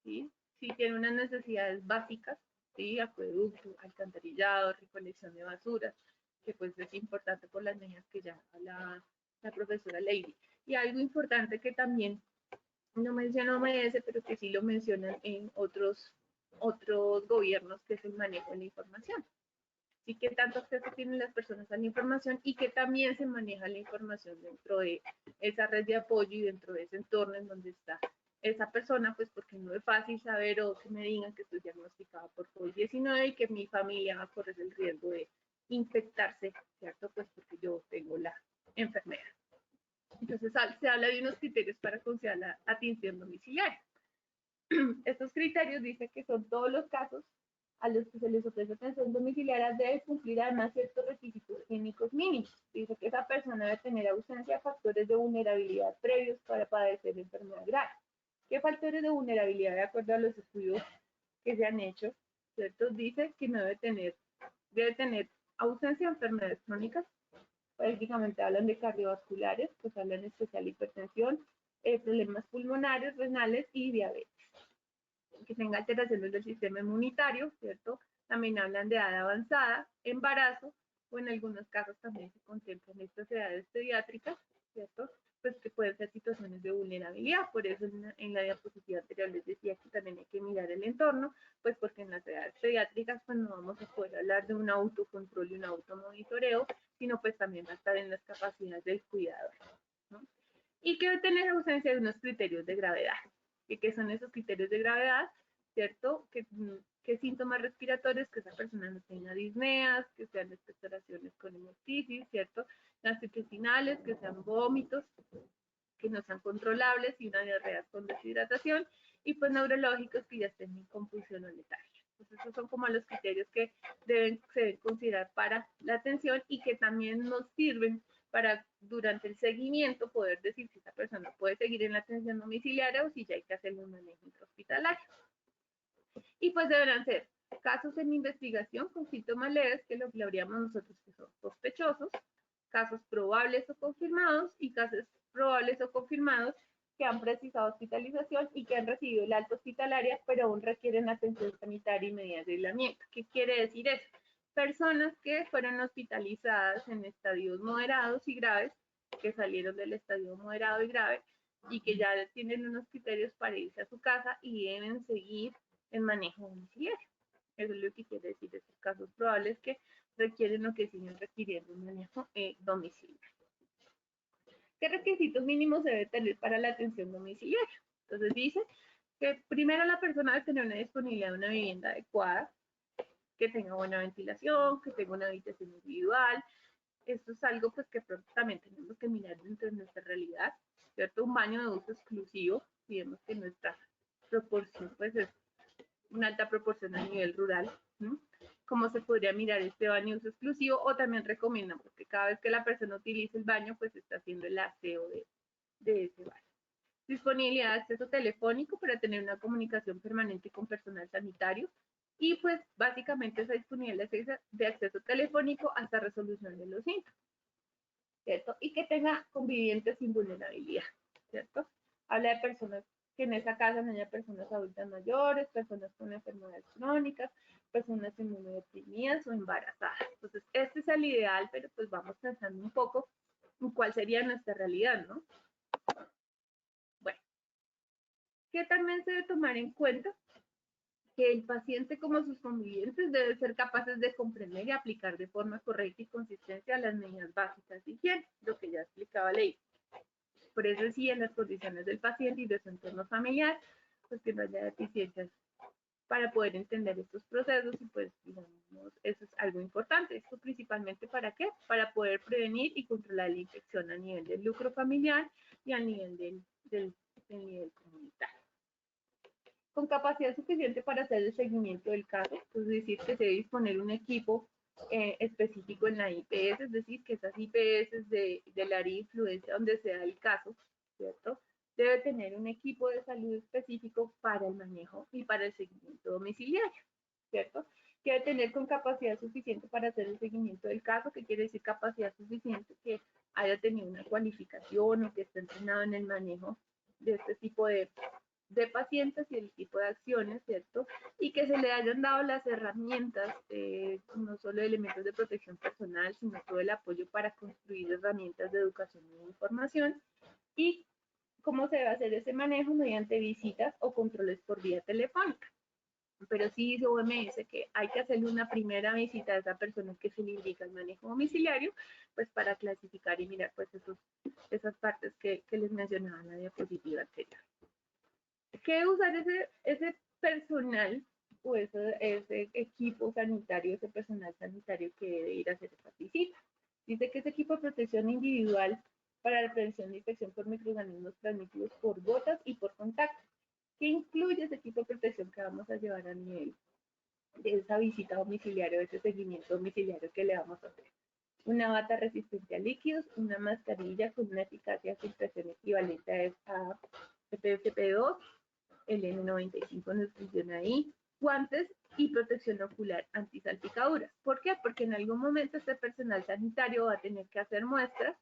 ¿sí? Si tiene unas necesidades básicas, ¿sí? Acueducto, alcantarillado, recolección de basuras, que pues es importante por las medidas que ya habla la profesora Lady. Y algo importante que también no menciona OMS, pero que sí lo mencionan en otros gobiernos, que es el manejo de la información. Y qué tanto acceso tienen las personas a la información y que también se maneja la información dentro de esa red de apoyo y dentro de ese entorno en donde está esa persona, pues porque no es fácil saber o que me digan que estoy diagnosticada por COVID-19 y que mi familia va a correr el riesgo de infectarse, ¿cierto? Pues porque yo tengo la enfermedad. Entonces se habla de unos criterios para considerar la atención domiciliaria. Estos criterios dicen que son todos los casos a los que se les ofrece atención domiciliaria debe cumplir además ciertos requisitos clínicos mínimos. Dice que esa persona debe tener ausencia de factores de vulnerabilidad previos para padecer enfermedad grave. ¿Qué factores de vulnerabilidad de acuerdo a los estudios que se han hecho? ¿Cierto? Dice que no debe tener ausencia de enfermedades crónicas, prácticamente hablan de cardiovasculares, pues hablan de especial hipertensión, problemas pulmonares, renales y diabetes. Que tenga alteraciones del sistema inmunitario, ¿cierto? También hablan de edad avanzada, embarazo, o en algunos casos también se contemplan estas edades pediátricas, ¿cierto? Pues que pueden ser situaciones de vulnerabilidad, por eso en la diapositiva anterior les decía que también hay que mirar el entorno, pues porque en las edades pediátricas pues no vamos a poder hablar de un autocontrol y un automonitoreo, sino pues también va a estar en las capacidades del cuidador, ¿no? Y que tener ausencia de unos criterios de gravedad. ¿Qué son esos criterios de gravedad? ¿Cierto? Que síntomas respiratorios, que esa persona no tenga disneas, que sean expectoraciones con hemoptisis, ¿cierto? Gastrointestinales, que sean vómitos, que no sean controlables y una diarrea con deshidratación, y pues neurológicos que ya estén en confusión o letargia. Entonces, esos son como los criterios que se deben considerar para la atención y que también nos sirven para durante el seguimiento poder decir si esa persona puede seguir en la atención domiciliaria o si ya hay que hacerle un manejo intrahospitalario. Y pues deberán ser casos en investigación con síntomas leves, que lo habríamos nosotros que son sospechosos, casos probables o confirmados y casos probables o confirmados que han precisado hospitalización y que han recibido la alta hospitalaria, pero aún requieren atención sanitaria y medidas de aislamiento. ¿Qué quiere decir eso? Personas que fueron hospitalizadas en estadios moderados y graves, que salieron del estadio moderado y grave y que ya tienen unos criterios para irse a su casa y deben seguir el manejo domiciliario. Eso es lo que quiere decir estos casos probables que requieren o que siguen requiriendo un manejo domiciliario. ¿Qué requisitos mínimos se debe tener para la atención domiciliaria? Entonces dice que primero la persona debe tener una disponibilidad de una vivienda adecuada, que tenga buena ventilación, que tenga una habitación individual. Esto es algo pues que también tenemos que mirar dentro de nuestra realidad, ¿cierto? Un baño de uso exclusivo, si vemos que nuestra proporción pues es una alta proporción a nivel rural, ¿no? ¿Cómo se podría mirar este baño de uso exclusivo? O también recomiendan, porque cada vez que la persona utilice el baño, pues está haciendo el aseo de ese baño. Disponibilidad de acceso telefónico para tener una comunicación permanente con personal sanitario. Y pues básicamente esa disponibilidad de acceso telefónico hasta resolución de los síntomas, ¿cierto? Y que tenga convivientes sin vulnerabilidad, ¿cierto? Habla de personas que en esa casa no haya personas adultas mayores, personas con enfermedades crónicas, personas inmunodeprimidas o embarazadas. Entonces, este es el ideal, pero pues vamos pensando un poco en cuál sería nuestra realidad, ¿no? Bueno, ¿qué también se debe tomar en cuenta? Que el paciente como sus convivientes deben ser capaces de comprender y aplicar de forma correcta y consistente las medidas básicas de higiene, lo que ya explicaba Ley. Por eso sí, en las condiciones del paciente y de su entorno familiar, pues que no haya deficiencias para poder entender estos procesos y pues digamos, eso es algo importante. Esto principalmente ¿para qué? Para poder prevenir y controlar la infección a nivel del lucro familiar y a nivel del nivel comunitario. Con capacidad suficiente para hacer el seguimiento del caso, es decir, que se debe disponer un equipo específico en la IPS, es decir, que esas IPS del área de influencia donde se da el caso, ¿cierto? Debe tener un equipo de salud específico para el manejo y para el seguimiento domiciliario, ¿cierto? Que debe tener con capacidad suficiente para hacer el seguimiento del caso, que quiere decir capacidad suficiente que haya tenido una cualificación o que esté entrenado en el manejo de este tipo de pacientes y el tipo de acciones, ¿cierto? Y que se le hayan dado las herramientas, no solo elementos de protección personal, sino todo el apoyo para construir herramientas de educación y de información. Y cómo se debe hacer ese manejo mediante visitas o controles por vía telefónica. Pero sí dice OMS que hay que hacerle una primera visita a esa persona que se le indica el manejo domiciliario, pues para clasificar y mirar pues esas partes que les mencionaba en la diapositiva anterior. ¿Qué usar ese personal o ese equipo sanitario, ese personal sanitario que debe ir a hacer esta visita? Dice que es equipo de protección individual para la prevención de infección por microorganismos transmitidos por gotas y por contacto. ¿Qué incluye ese equipo de protección que vamos a llevar a nivel de esa visita domiciliaria, de ese seguimiento domiciliario que le vamos a hacer? Una bata resistente a líquidos, una mascarilla con una eficacia de filtración equivalente a FFP2, el N95 nos funciona ahí, guantes y protección ocular antisalpicaduras. ¿Por qué? Porque en algún momento este personal sanitario va a tener que hacer muestras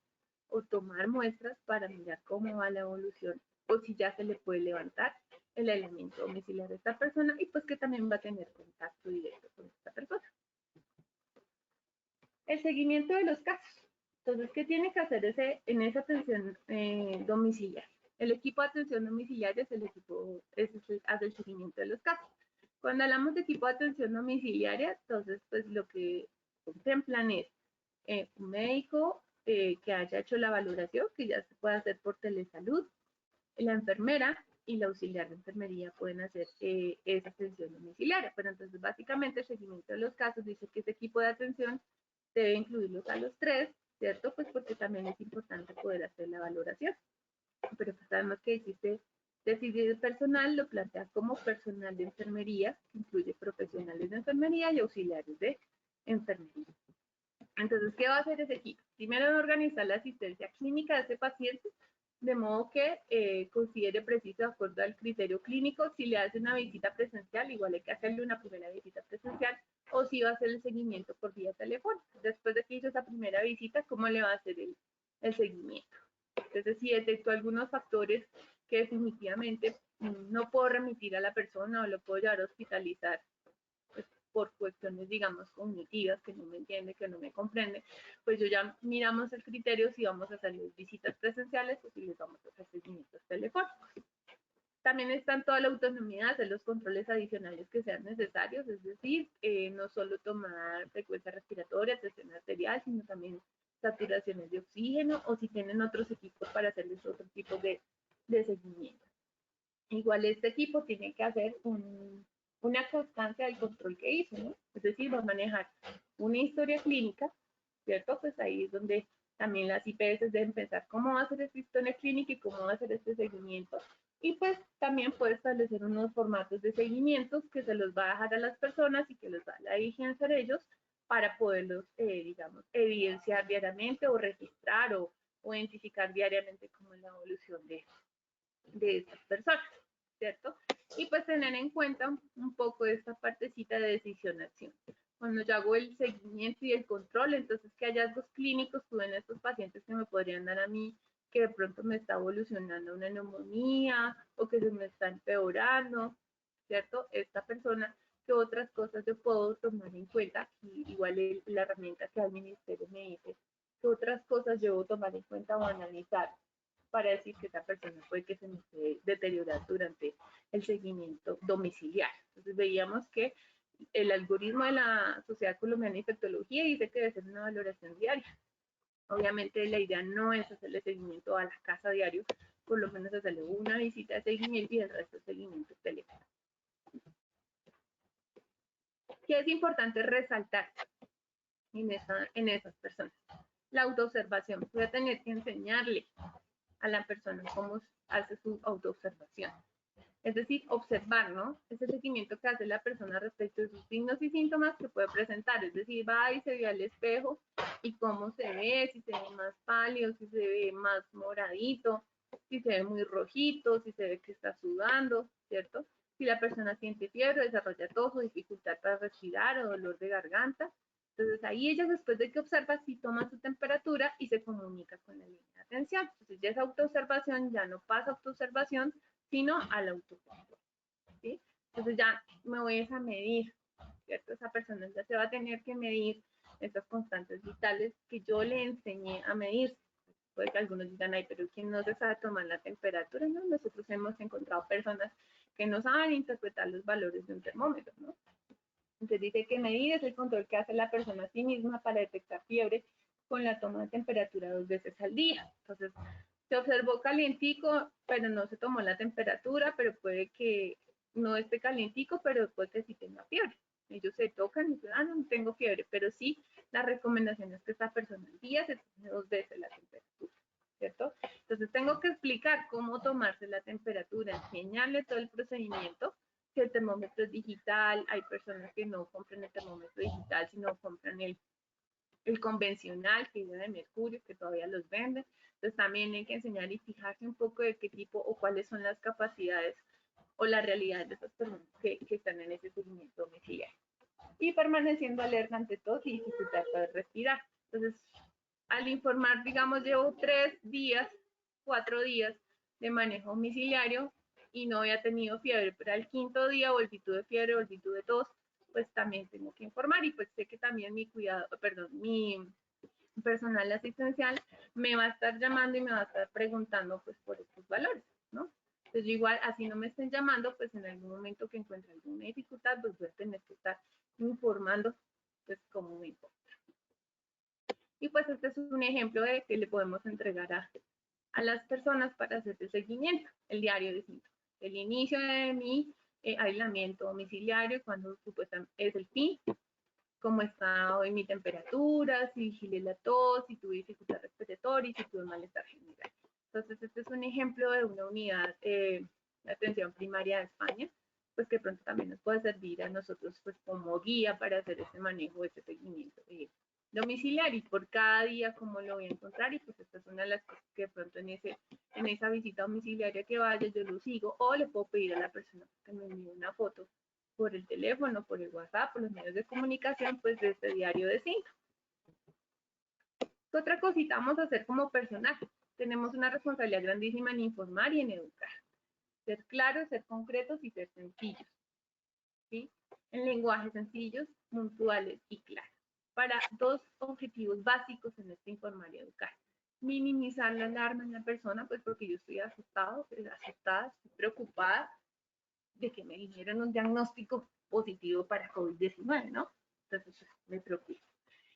o tomar muestras para mirar cómo va la evolución o si ya se le puede levantar el aislamiento domiciliario de esta persona y pues que también va a tener contacto directo con esta persona. El seguimiento de los casos. Entonces, ¿qué tiene que hacer en esa atención domiciliaria? El equipo de atención domiciliaria es el equipo, hace el seguimiento de los casos. Cuando hablamos de equipo de atención domiciliaria, entonces, pues lo que contemplan es un médico que haya hecho la valoración, que ya se puede hacer por telesalud, la enfermera y la auxiliar de enfermería pueden hacer esa atención domiciliaria. Pero entonces, básicamente, el seguimiento de los casos dice que ese equipo de atención debe incluirlos a los tres, ¿cierto? Pues porque también es importante poder hacer la valoración. Pero pues sabemos que existe déficit personal, lo plantea como personal de enfermería, que incluye profesionales de enfermería y auxiliares de enfermería. Entonces, ¿qué va a hacer ese equipo? Primero, organizar la asistencia clínica de ese paciente, de modo que considere preciso de acuerdo al criterio clínico. Si le hace una visita presencial, igual hay que hacerle una primera visita presencial, o si va a hacer el seguimiento por vía telefónica. Después de que hizo esa primera visita, ¿cómo le va a hacer el seguimiento? Entonces, si detectó algunos factores que definitivamente no puedo remitir a la persona o lo puedo llevar a hospitalizar, pues, por cuestiones, digamos, cognitivas, que no me entiende, que no me comprende, pues yo ya miramos el criterio si vamos a hacer visitas presenciales o si les vamos a hacer seguimientos telefónicos. También está toda la autonomía de hacer los controles adicionales que sean necesarios, es decir, no solo tomar frecuencia respiratoria, presión arterial, sino también saturaciones de oxígeno, o si tienen otros equipos para hacerles otro tipo de seguimiento. Igual este equipo tiene que hacer una constancia del control que hizo, ¿no? Es decir, va a manejar una historia clínica, ¿cierto? Pues ahí es donde también las IPS deben pensar cómo va a ser esta historia clínica y cómo va a ser este seguimiento. Y pues también puede establecer unos formatos de seguimientos que se los va a dejar a las personas y que los va a dirigir a ellos para poderlos, digamos, evidenciar diariamente o registrar o identificar diariamente cómo es la evolución de estas personas, ¿cierto? Y pues tener en cuenta un poco esta partecita de decisión-acción. Cuando yo hago el seguimiento y el control, entonces, ¿qué hallazgos clínicos tuve en estos pacientes que me podrían dar a mí que de pronto me está evolucionando una neumonía o que se me está empeorando, ¿cierto? Esta persona, ¿qué otras cosas yo puedo tomar en cuenta? Y igual la herramienta que al ministerio me dice, ¿qué otras cosas yo debo tomar en cuenta o analizar para decir que esa persona puede que se me esté deteriorando durante el seguimiento domiciliario? Entonces veíamos que el algoritmo de la Sociedad Colombiana de Infectología dice que debe ser una valoración diaria. Obviamente la idea no es hacerle seguimiento a la casa diario, por lo menos hacerle una visita de seguimiento y el resto de seguimiento telefónico. ¿Qué es importante resaltar en esas personas? La autoobservación. Voy a tener que enseñarle a la persona cómo hace su autoobservación. Es decir, observar, ¿no? Ese seguimiento que hace la persona respecto de sus signos y síntomas que puede presentar. Es decir, va y se ve al espejo y cómo se ve, si se ve más pálido, si se ve más moradito, si se ve muy rojito, si se ve que está sudando, ¿cierto? Si la persona siente fiebre, desarrolla tos o dificultad para respirar o dolor de garganta. Entonces ahí ella, después de que observa, sí toma su temperatura y se comunica con la línea de atención. Entonces ya esa autoobservación ya no pasa a autoobservación, sino al autocontrol, ¿sí? Entonces ya me voy a medir, ¿cierto? Esa persona ya se va a tener que medir estas constantes vitales que yo le enseñé a medir. Puede que algunos digan, ay, pero ¿quién no se sabe tomar la temperatura? No, nosotros hemos encontrado personas que no saben interpretar los valores de un termómetro, ¿no? Entonces dice que medir es el control que hace la persona a sí misma para detectar fiebre con la toma de temperatura 2 veces al día. Entonces, se observó calientico, pero no se tomó la temperatura, pero puede que no esté calientico, pero puede que sí tenga fiebre. Ellos se tocan y dicen, ah, no tengo fiebre, pero sí, la recomendación es que esta persona al día se tome 2 veces la temperatura, ¿cierto? Entonces tengo que explicar cómo tomarse la temperatura, enseñarle todo el procedimiento, que el termómetro es digital, hay personas que no compran el termómetro digital, sino compran el convencional, que es de mercurio, que todavía los venden. Entonces también hay que enseñar y fijarse un poco de qué tipo o cuáles son las capacidades o la realidad de esas personas que están en ese seguimiento domiciliario. Y permaneciendo alerta ante tos y dificultad para respirar. Entonces, al informar, digamos, llevo 3 días, 4 días de manejo domiciliario y no había tenido fiebre, pero al quinto día volví de fiebre, volví de tos, pues también tengo que informar y pues sé que también mi cuidado, perdón, mi personal asistencial me va a estar llamando y me va a estar preguntando pues por estos valores, ¿no? Entonces yo igual, así no me estén llamando, pues en algún momento que encuentre alguna dificultad, pues voy a tener que estar informando pues cómo me importa. Y pues este es un ejemplo de que le podemos entregar a las personas para hacer el seguimiento, el diario de síntomas. El inicio de mi aislamiento domiciliario, cuando supuestamente es el fin, cómo está hoy mi temperatura, si vigilé la tos, si tuve dificultad respiratoria, si tuve malestar general. Entonces, este es un ejemplo de una unidad de atención primaria de España, pues que pronto también nos puede servir a nosotros pues como guía para hacer ese manejo, ese seguimiento domiciliario y por cada día cómo lo voy a encontrar y pues esta es una de las cosas que de pronto en esa visita domiciliaria que vaya yo lo sigo o le puedo pedir a la persona que me envíe una foto por el teléfono, por el WhatsApp, por los medios de comunicación, pues de este diario de síntomas. ¿Qué otra cosita vamos a hacer como personal? Tenemos una responsabilidad grandísima en informar y en educar. Ser claros, ser concretos y ser sencillos. ¿Sí? En lenguajes sencillos, puntuales y claros. Para dos objetivos básicos en este informar y educar. Minimizar la alarma en la persona, pues porque yo estoy asustada, estoy preocupada de que me dijeron un diagnóstico positivo para COVID-19, ¿no? Entonces me preocupa.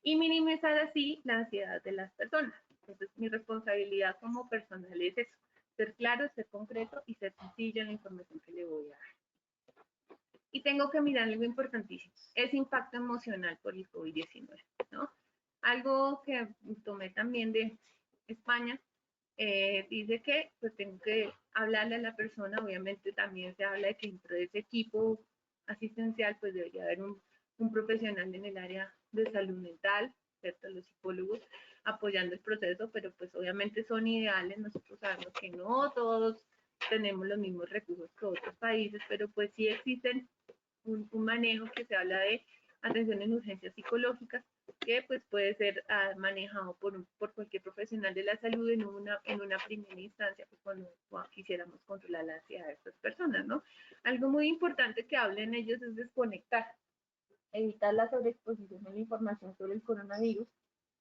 Y minimizar así la ansiedad de las personas. Entonces mi responsabilidad como personal es eso, ser claro, ser concreto y ser sencillo en la información que le voy a dar. Y tengo que mirar algo importantísimo, ese impacto emocional por el COVID-19, ¿no? Algo que tomé también de España, dice que pues tengo que hablarle a la persona, obviamente también se habla de que dentro de ese equipo asistencial pues debería haber un profesional en el área de salud mental, ¿cierto? Los psicólogos apoyando el proceso, pero pues obviamente son ideales, nosotros sabemos que no todos tenemos los mismos recursos que otros países, pero pues sí existen un manejo que se habla de atención en urgencias psicológicas, que pues puede ser manejado por cualquier profesional de la salud en una primera instancia, pues cuando quisiéramos controlar la ansiedad de estas personas, ¿no? Algo muy importante que hablen ellos es desconectar, evitar la sobreexposición de la información sobre el coronavirus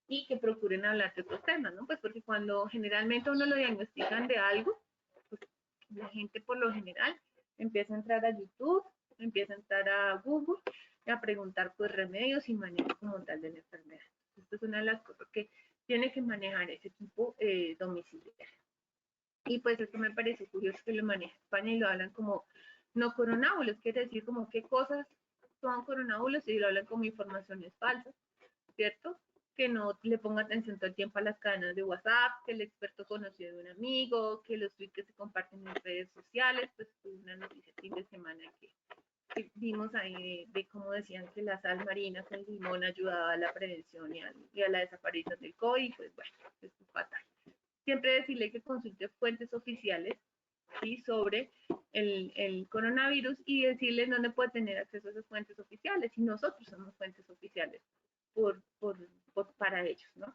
y que procuren hablar de otros temas, ¿no? Pues porque cuando generalmente uno lo diagnostican de algo, pues la gente por lo general empieza a entrar a YouTube, empieza a entrar a Google a preguntar pues remedios y manejo como tal de la enfermedad. Esto es una de las cosas que tiene que manejar ese equipo domiciliario. Y pues esto me parece curioso que lo maneja España y lo hablan como no coronábulos, quiere decir como qué cosas son coronábulos y lo hablan como informaciones falsas, ¿cierto? Que no le ponga atención todo el tiempo a las cadenas de WhatsApp, que el experto conocido de un amigo, que los tweets que se comparten en redes sociales, pues una noticia fin de semana que vimos ahí de cómo decían que la sal marina con limón ayudaba a la prevención y a la desaparición del COVID, pues bueno, esto es fatal. Siempre decirle que consulte fuentes oficiales, ¿sí? Sobre el coronavirus y decirle dónde puede tener acceso a esas fuentes oficiales. Y nosotros somos fuentes oficiales para ellos, ¿no?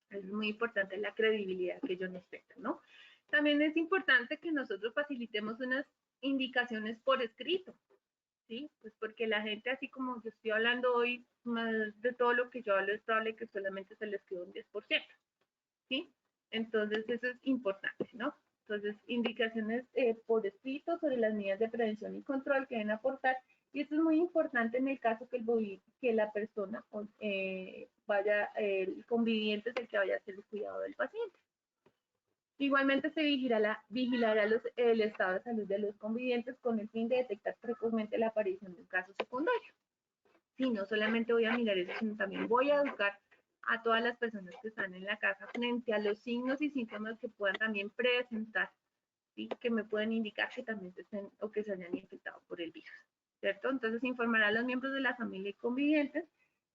Es muy importante la credibilidad que ellos nos tengan, ¿no? También es importante que nosotros facilitemos unas indicaciones por escrito, ¿sí? Pues porque la gente, así como yo estoy hablando hoy, más de todo lo que yo hablo, es probable que solamente se les quede un 10%, ¿sí? Entonces, eso es importante, ¿no? Entonces, indicaciones por escrito sobre las medidas de prevención y control que deben aportar. Y esto es muy importante en el caso que la persona vaya, el conviviente es el que vaya a hacer el cuidado del paciente. Igualmente se vigilará el estado de salud de los convivientes con el fin de detectar precozmente la aparición de un caso secundario. Sí, no solamente voy a mirar eso, sino también voy a educar a todas las personas que están en la casa frente a los signos y síntomas que puedan también presentar, ¿sí? Que me pueden indicar que también se estén o que se hayan infectado por el virus, ¿cierto? Entonces informará a los miembros de la familia y convivientes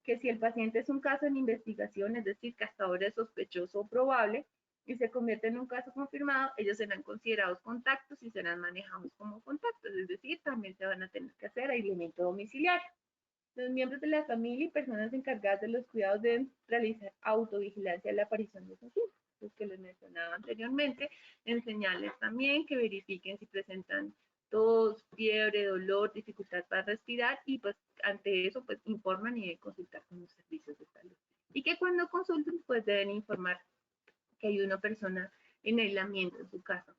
que si el paciente es un caso en investigación, es decir, que hasta ahora es sospechoso o probable, y se convierte en un caso confirmado, ellos serán considerados contactos y serán manejados como contactos, es decir, también se van a tener que hacer aislamiento domiciliario. Los miembros de la familia y personas encargadas de los cuidados deben realizar autovigilancia a la aparición de esos síntomas, los que les mencionaba anteriormente, enseñarles también que verifiquen si presentan tos, fiebre, dolor, dificultad para respirar y pues ante eso pues informan y deben consultar con los servicios de salud. y que cuando consulten pues deben informar que hay una persona en aislamiento en su casa.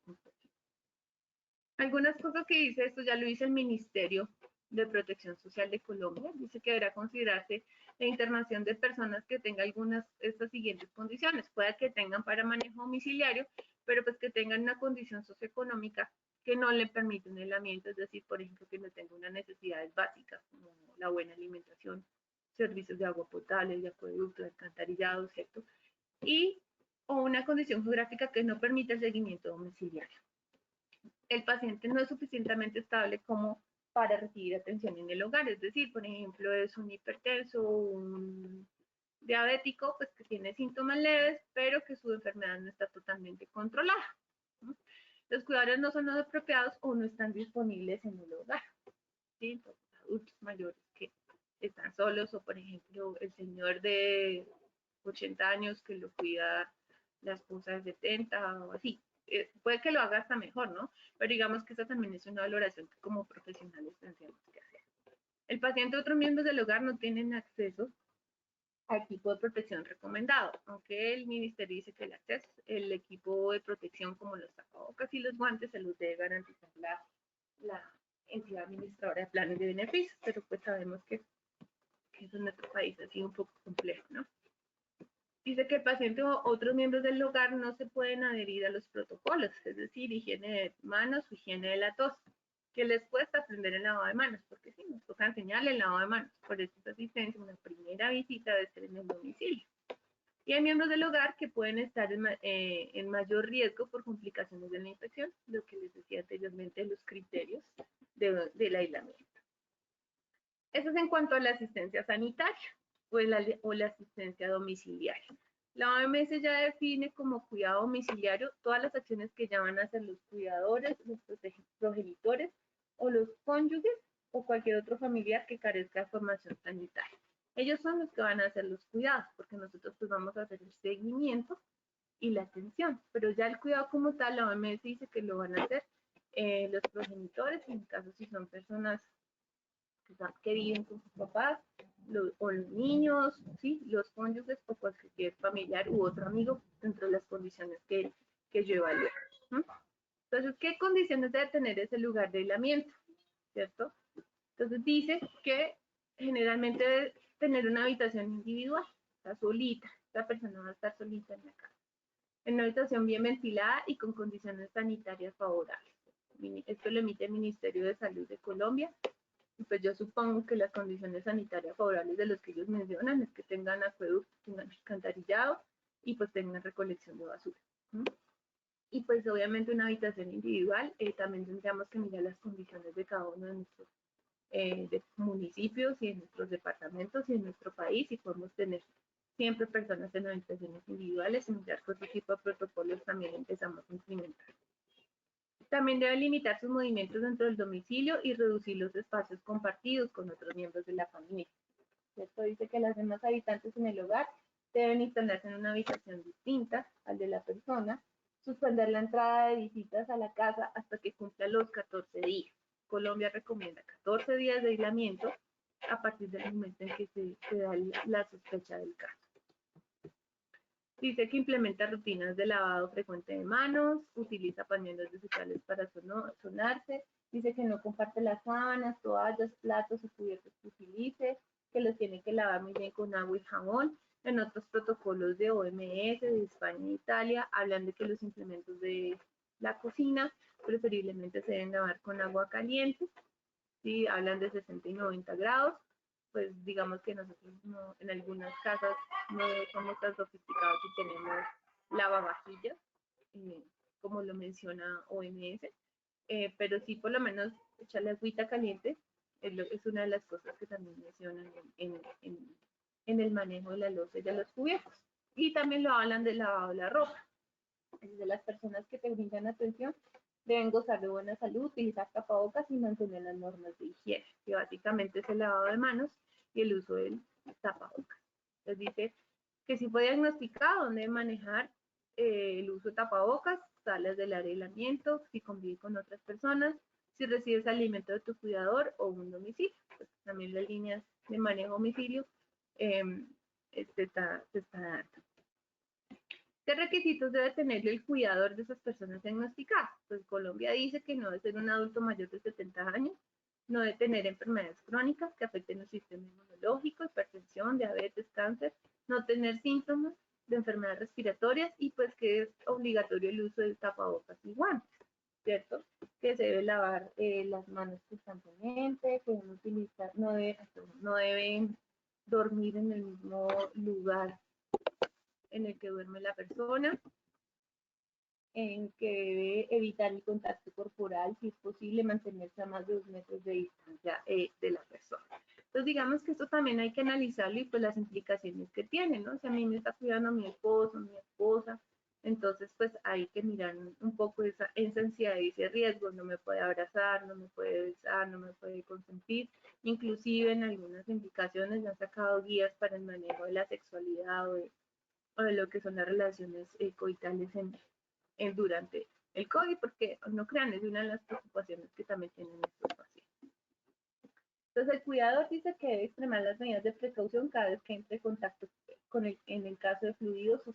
Algunas cosas que dice esto ya lo dice el Ministerio de Protección Social de Colombia. Dice que deberá considerarse la internación de personas que tengan algunas de estas siguientes condiciones. Pueda que tengan para manejo domiciliario, pero pues que tengan una condición socioeconómica que no le permite un aislamiento, es decir, por ejemplo, que no tenga unas necesidades básicas como la buena alimentación, servicios de agua potable, de acueducto, de alcantarillado, ¿cierto? Y o una condición geográfica que no permita el seguimiento domiciliario. El paciente no es suficientemente estable como para recibir atención en el hogar, es decir, por ejemplo, es un hipertenso, un diabético, pues que tiene síntomas leves, pero que su enfermedad no está totalmente controlada. Los cuidadores no son los apropiados o no están disponibles en el hogar. ¿Sí? Entonces, adultos mayores que están solos o, por ejemplo, el señor de 80 años que lo cuida la esposa de 70 o así. Puede que lo haga hasta mejor, ¿no? Pero digamos que esa también es una valoración que como profesionales tendríamos que hacer. El paciente y otros miembros del hogar no tienen acceso al equipo de protección recomendado, aunque el ministerio dice que el equipo de protección como los tapabocas y los guantes se los debe garantizar la entidad administradora de planes de beneficios, pero pues sabemos que eso en nuestro país ha sido un poco complejo, ¿no? Dice que el paciente o otros miembros del hogar no se pueden adherir a los protocolos, es decir, higiene de manos o higiene de la tos, que les cuesta aprender el lavado de manos, porque sí, nos toca enseñarle el lavado de manos. Por eso esta asistencia, una primera visita debe ser en el domicilio. Y hay miembros del hogar que pueden estar en mayor riesgo por complicaciones de la infección, lo que les decía anteriormente, los criterios del aislamiento. Eso es en cuanto a la asistencia sanitaria o la asistencia domiciliaria. La OMS ya define como cuidado domiciliario todas las acciones que ya van a hacer los cuidadores, los progenitores o los cónyuges o cualquier otro familiar que carezca de formación sanitaria. Ellos son los que van a hacer los cuidados, porque nosotros pues vamos a hacer el seguimiento y la atención, pero ya el cuidado como tal, la OMS dice que lo van a hacer los progenitores, en caso si son personas que viven con sus papás, o los niños, ¿sí? Los cónyuges o cualquier familiar u otro amigo dentro de las condiciones que yo evalúo. Entonces, ¿qué condiciones debe tener ese lugar de aislamiento? ¿Cierto? Entonces dice que generalmente debe tener una habitación individual, está solita, esta persona va a estar solita en la casa, en una habitación bien ventilada y con condiciones sanitarias favorables. Esto lo emite el Ministerio de Salud de Colombia. Y pues yo supongo que las condiciones sanitarias favorables de los que ellos mencionan es que tengan acueducto, tengan alcantarillado y pues tengan recolección de basura. Y pues obviamente una habitación individual, también tendríamos que mirar las condiciones de cada uno de nuestros de municipios y en nuestros departamentos y en nuestro país, y podemos tener siempre personas en habitaciones individuales y mirar qué otro tipo de protocolos también empezamos a implementar. También debe limitar sus movimientos dentro del domicilio y reducir los espacios compartidos con otros miembros de la familia. Esto dice que las demás habitantes en el hogar deben instalarse en una habitación distinta al de la persona, suspender la entrada de visitas a la casa hasta que cumpla los 14 días. Colombia recomienda 14 días de aislamiento a partir del momento en que se da la sospecha del caso. Dice que implementa rutinas de lavado frecuente de manos, utiliza pañuelos desechales para sonarse, dice que no comparte las sábanas, toallas, platos o cubiertos que utilice, que los tiene que lavar muy bien con agua y jabón. En otros protocolos de OMS, de España e Italia, hablan de que los implementos de la cocina preferiblemente se deben lavar con agua caliente, ¿sí? Hablan de 60 y 90 grados, pues digamos que nosotros no, en algunas casas no somos tan sofisticados y tenemos lavavajillas, como lo menciona OMS, pero sí por lo menos echarle agüita caliente es una de las cosas que también mencionan en el manejo de la loza y de los cubiertos. Y también lo hablan del lavado de la ropa. De las personas que te brindan atención deben gozar de buena salud, utilizar tapabocas y mantener las normas de higiene, que básicamente es el lavado de manos y el uso del tapabocas. Entonces dice que si fue diagnosticado, debe manejar el uso de tapabocas, salas del aislamiento, si convive con otras personas, si recibes alimento de tu cuidador o un domicilio. Pues también las líneas de manejo domicilio se está dando. ¿Qué requisitos debe tener el cuidador de esas personas diagnosticadas? Pues Colombia dice que no debe ser un adulto mayor de 70 años, no debe tener enfermedades crónicas que afecten el sistema inmunológico, hipertensión, diabetes, cáncer, no tener síntomas de enfermedades respiratorias y pues que es obligatorio el uso del tapabocas y guantes, ¿cierto? Que se debe lavar las manos constantemente, que no deben dormir en el mismo lugar en el que duerme la persona, en que debe evitar el contacto corporal, si es posible mantenerse a más de 2 metros de distancia de la persona. Entonces digamos que esto también hay que analizarlo y pues las implicaciones que tiene, ¿no? Si a mí me está cuidando mi esposo, mi esposa, entonces pues hay que mirar un poco esa ansiedad y ese riesgo, no me puede abrazar, no me puede besar, no me puede consentir, inclusive en algunas indicaciones han sacado guías para el manejo de la sexualidad o de lo que son las relaciones coitales durante el COVID, porque no crean, es una de las preocupaciones que también tienen estos pacientes. Entonces, el cuidador dice que debe extremar las medidas de precaución cada vez que entre en contacto en el caso de fluidos o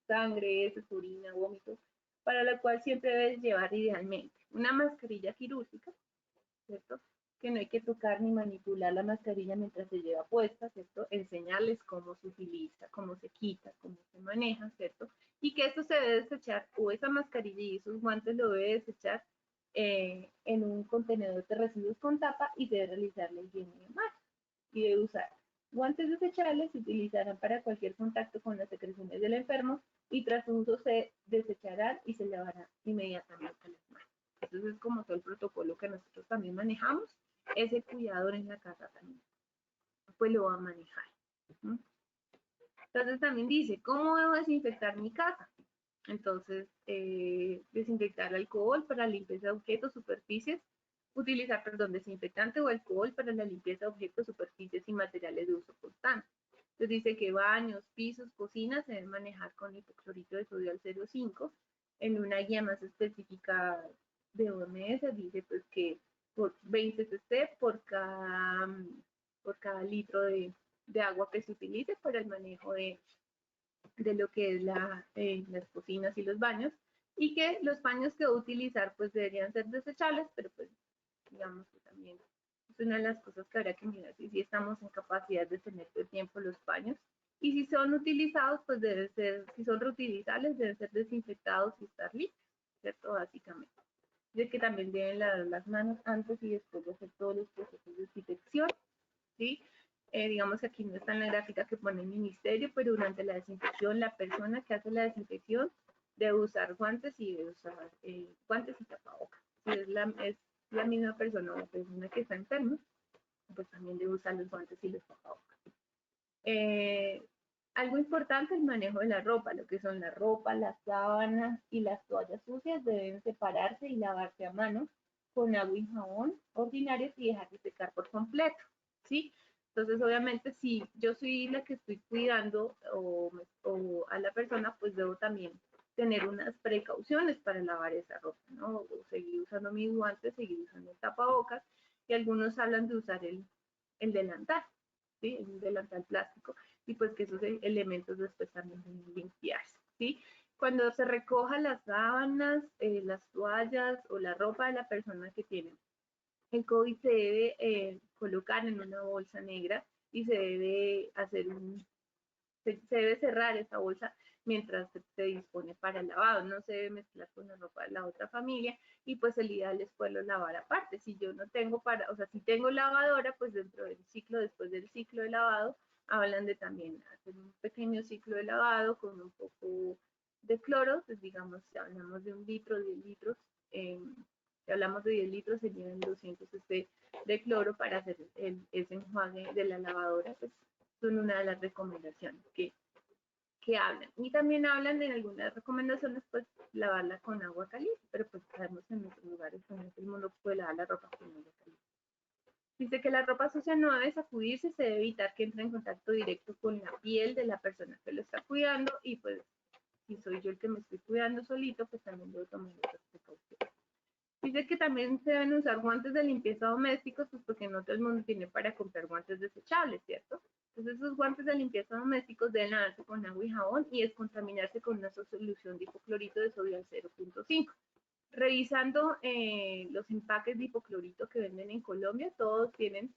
sangre, heces, orina, vómitos, para lo cual siempre debes llevar idealmente una mascarilla quirúrgica, ¿cierto? Que no hay que tocar ni manipular la mascarilla mientras se lleva puesta, ¿cierto? Enseñarles cómo se utiliza, cómo se quita, cómo se maneja, ¿cierto? Y que esto se debe desechar, o esa mascarilla y esos guantes lo debe desechar en un contenedor de residuos con tapa y debe realizar la higiene de manos. Y debe usar guantes desechables, se utilizarán para cualquier contacto con las secreciones del enfermo y tras su uso se desecharán y se lavarán inmediatamente las manos. Entonces es como todo el protocolo que nosotros también manejamos, ese cuidador en la casa también pues lo va a manejar. Entonces también dice, ¿cómo debo desinfectar mi casa? Entonces, desinfectar alcohol para la limpieza de objetos, superficies, utilizar, perdón, desinfectante o alcohol para la limpieza de objetos, superficies y materiales de uso constante. Entonces dice que baños, pisos, cocinas se deben manejar con hipoclorito de sodio al 0,5. En una guía más específica de OMS dice pues que por 20 cc por cada litro de agua que se utilice para el manejo de lo que es las cocinas y los baños, y que los paños que va a utilizar pues deberían ser desechables, pero pues digamos que también es una de las cosas que habrá que mirar si estamos en capacidad de tener todo el tiempo los paños, y si son utilizados pues deben ser, si son reutilizables deben ser desinfectados y estar limpios, ¿cierto? Básicamente. De que también deben lavar las manos antes y después de hacer todos los procesos de desinfección, ¿sí? Digamos que aquí no está en la gráfica que pone el ministerio, pero durante la desinfección, la persona que hace la desinfección debe usar guantes y debe usar guantes y tapabocas. Si es la misma persona o la persona que está enferma, pues también debe usar los guantes y los tapabocas. Algo importante, el manejo de la ropa, lo que son la ropa, las sábanas y las toallas sucias deben separarse y lavarse a mano con agua y jabón ordinarios y dejar de secar por completo, ¿sí? Entonces, obviamente, si yo soy la que estoy cuidando o a la persona, pues debo también tener unas precauciones para lavar esa ropa, ¿no? O seguir usando mis guantes, seguir usando el tapabocas, y algunos hablan de usar el delantal, ¿sí? El delantal plástico, y pues que esos elementos después también deben limpiarse, ¿sí? Cuando se recojan las sábanas, las toallas o la ropa de la persona que tiene el COVID, se debe colocar en una bolsa negra y se debe se debe cerrar esa bolsa mientras se dispone para el lavado, no se debe mezclar con la ropa de la otra familia, y pues el ideal es poderlo lavar aparte. Si yo no tengo o sea, si tengo lavadora, pues dentro del ciclo, después del ciclo de lavado, hablan de también hacer un pequeño ciclo de lavado con un poco de cloro, pues digamos, si hablamos de 1 litro, 10 litros, si hablamos de 10 litros serían 200 de cloro para hacer ese enjuague de la lavadora, pues son una de las recomendaciones que hablan. Y también hablan de en algunas recomendaciones, pues lavarla con agua caliente, pero pues sabemos en nuestros lugares en el mundo puede lavar la ropa con agua caliente. Dice que la ropa sucia no debe sacudirse, se debe evitar que entre en contacto directo con la piel de la persona que lo está cuidando, y pues si soy yo el que me estoy cuidando solito, pues también debo tomar otras precauciones. Dice que también se deben usar guantes de limpieza domésticos, pues porque no todo el mundo tiene para comprar guantes desechables, ¿cierto? Entonces, esos guantes de limpieza domésticos deben lavarse con agua y jabón y descontaminarse con una solución de hipoclorito de sodio al 0.5. Revisando los empaques de hipoclorito que venden en Colombia, todos tienen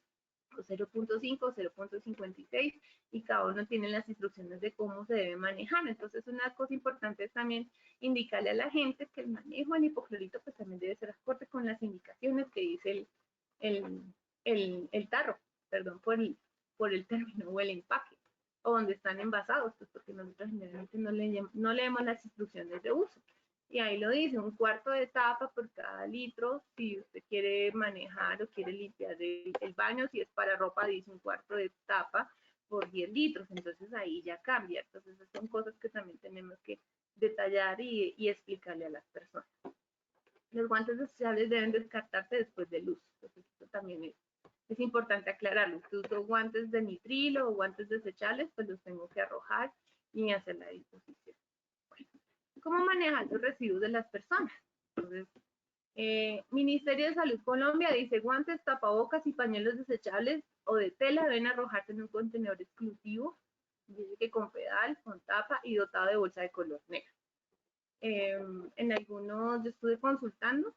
0.5, 0.56 y cada uno tiene las instrucciones de cómo se debe manejar. Entonces, una cosa importante es también indicarle a la gente que el manejo del hipoclorito pues también debe ser acorde con las indicaciones que dice el tarro, perdón por el término, o el empaque, o donde están envasados, pues porque nosotros generalmente no leemos las instrucciones de uso. Y ahí lo dice, 1/4 de tapa por cada litro, si usted quiere manejar o quiere limpiar el baño, si es para ropa, dice 1/4 de tapa por 10 litros, entonces ahí ya cambia. Entonces esas son cosas que también tenemos que detallar y explicarle a las personas. Los guantes desechables deben descartarse después del uso, entonces esto también es importante aclararlo. Si uso guantes de nitrilo o guantes desechables, pues los tengo que arrojar y hacer la disposición. ¿Cómo manejar los residuos de las personas? Entonces, Ministerio de Salud Colombia dice guantes, tapabocas y pañuelos desechables o de tela deben arrojarse en un contenedor exclusivo, dice que con pedal, con tapa y dotado de bolsa de color negro. En algunos, yo estuve consultando,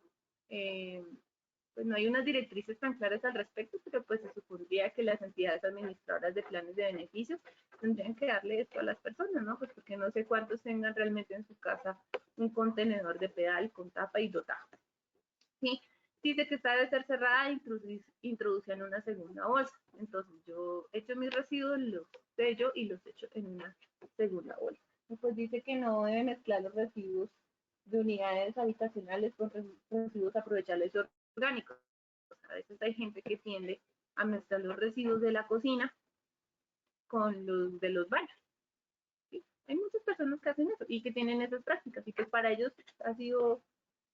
pues no hay unas directrices tan claras al respecto, pero pues se supondría que las entidades administradoras de planes de beneficios tendrían que darle esto a las personas, ¿no? Pues porque no sé cuántos tengan realmente en su casa un contenedor de pedal con tapa y dotado. ¿Sí? Dice que esta debe ser cerrada e introducida en una segunda bolsa. Entonces yo echo mis residuos, los sello y los echo en una segunda bolsa. Y pues dice que no debe mezclar los residuos de unidades habitacionales con residuos aprovechables orgánicos. A veces hay gente que tiende a mezclar los residuos de la cocina con los de los baños. ¿Sí? Hay muchas personas que hacen eso y que tienen esas prácticas y que para ellos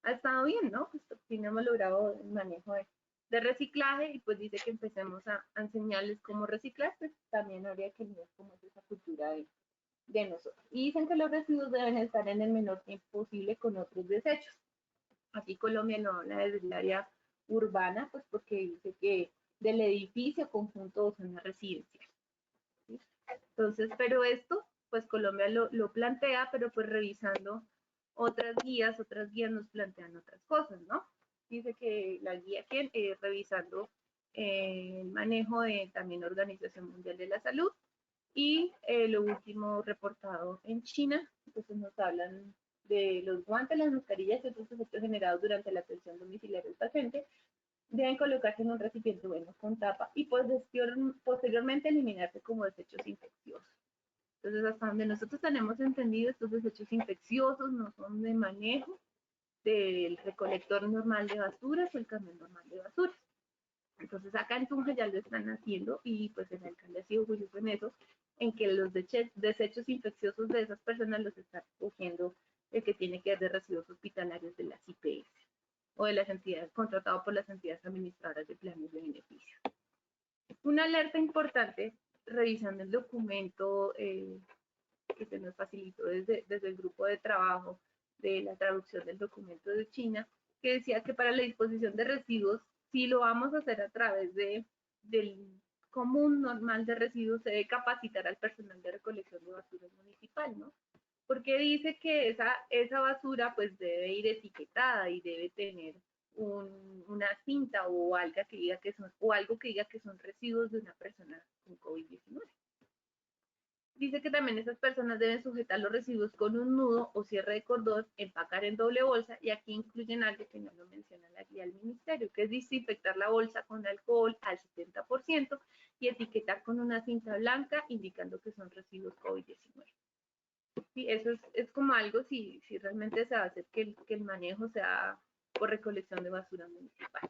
ha estado bien, ¿no? Pues sí hemos logrado el manejo de reciclaje y pues dice que empecemos a enseñarles cómo reciclar, pues también habría que mirar cómo es esa cultura de nosotros. Y dicen que los residuos deben estar en el menor tiempo posible con otros desechos. Aquí Colombia no habla desde el área urbana, pues porque dice que del edificio, conjunto o zona residencial. ¿Sí? Entonces, pero esto, pues Colombia lo plantea, pero pues revisando otras guías nos plantean otras cosas, ¿no? Dice que la guía que revisando el manejo de también Organización Mundial de la Salud y lo último reportado en China, entonces nos hablan de los guantes, las mascarillas y otros efectos generados durante la atención domiciliaria del paciente, deben colocarse en un recipiente bueno con tapa y posteriormente eliminarse como desechos infecciosos. Entonces, hasta donde nosotros tenemos entendido, estos desechos infecciosos no son de manejo del recolector normal de basuras o el camión normal de basuras. Entonces, acá en Tunja ya lo están haciendo y pues el alcalde ha sido juicioso en eso, en que los desechos infecciosos de esas personas los está recogiendo el que tiene que ver de residuos hospitalarios de las IPS o de las entidades contratadas por las entidades administradoras de planes de beneficio. Una alerta importante, revisando el documento que se nos facilitó desde el grupo de trabajo de la traducción del documento de China, que decía que para la disposición de residuos, si lo vamos a hacer a través del común normal de residuos, se debe capacitar al personal de recolección de basura municipal, ¿no? Porque dice que esa basura pues debe ir etiquetada y debe tener una cinta o algo que diga que son residuos de una persona con COVID-19. Dice que también esas personas deben sujetar los residuos con un nudo o cierre de cordón, empacar en doble bolsa y aquí incluyen algo que no lo menciona la guía del ministerio, que es desinfectar la bolsa con alcohol al 70% y etiquetar con una cinta blanca indicando que son residuos COVID-19. Sí, eso es como algo si realmente se va a hacer que el manejo sea por recolección de basura municipal.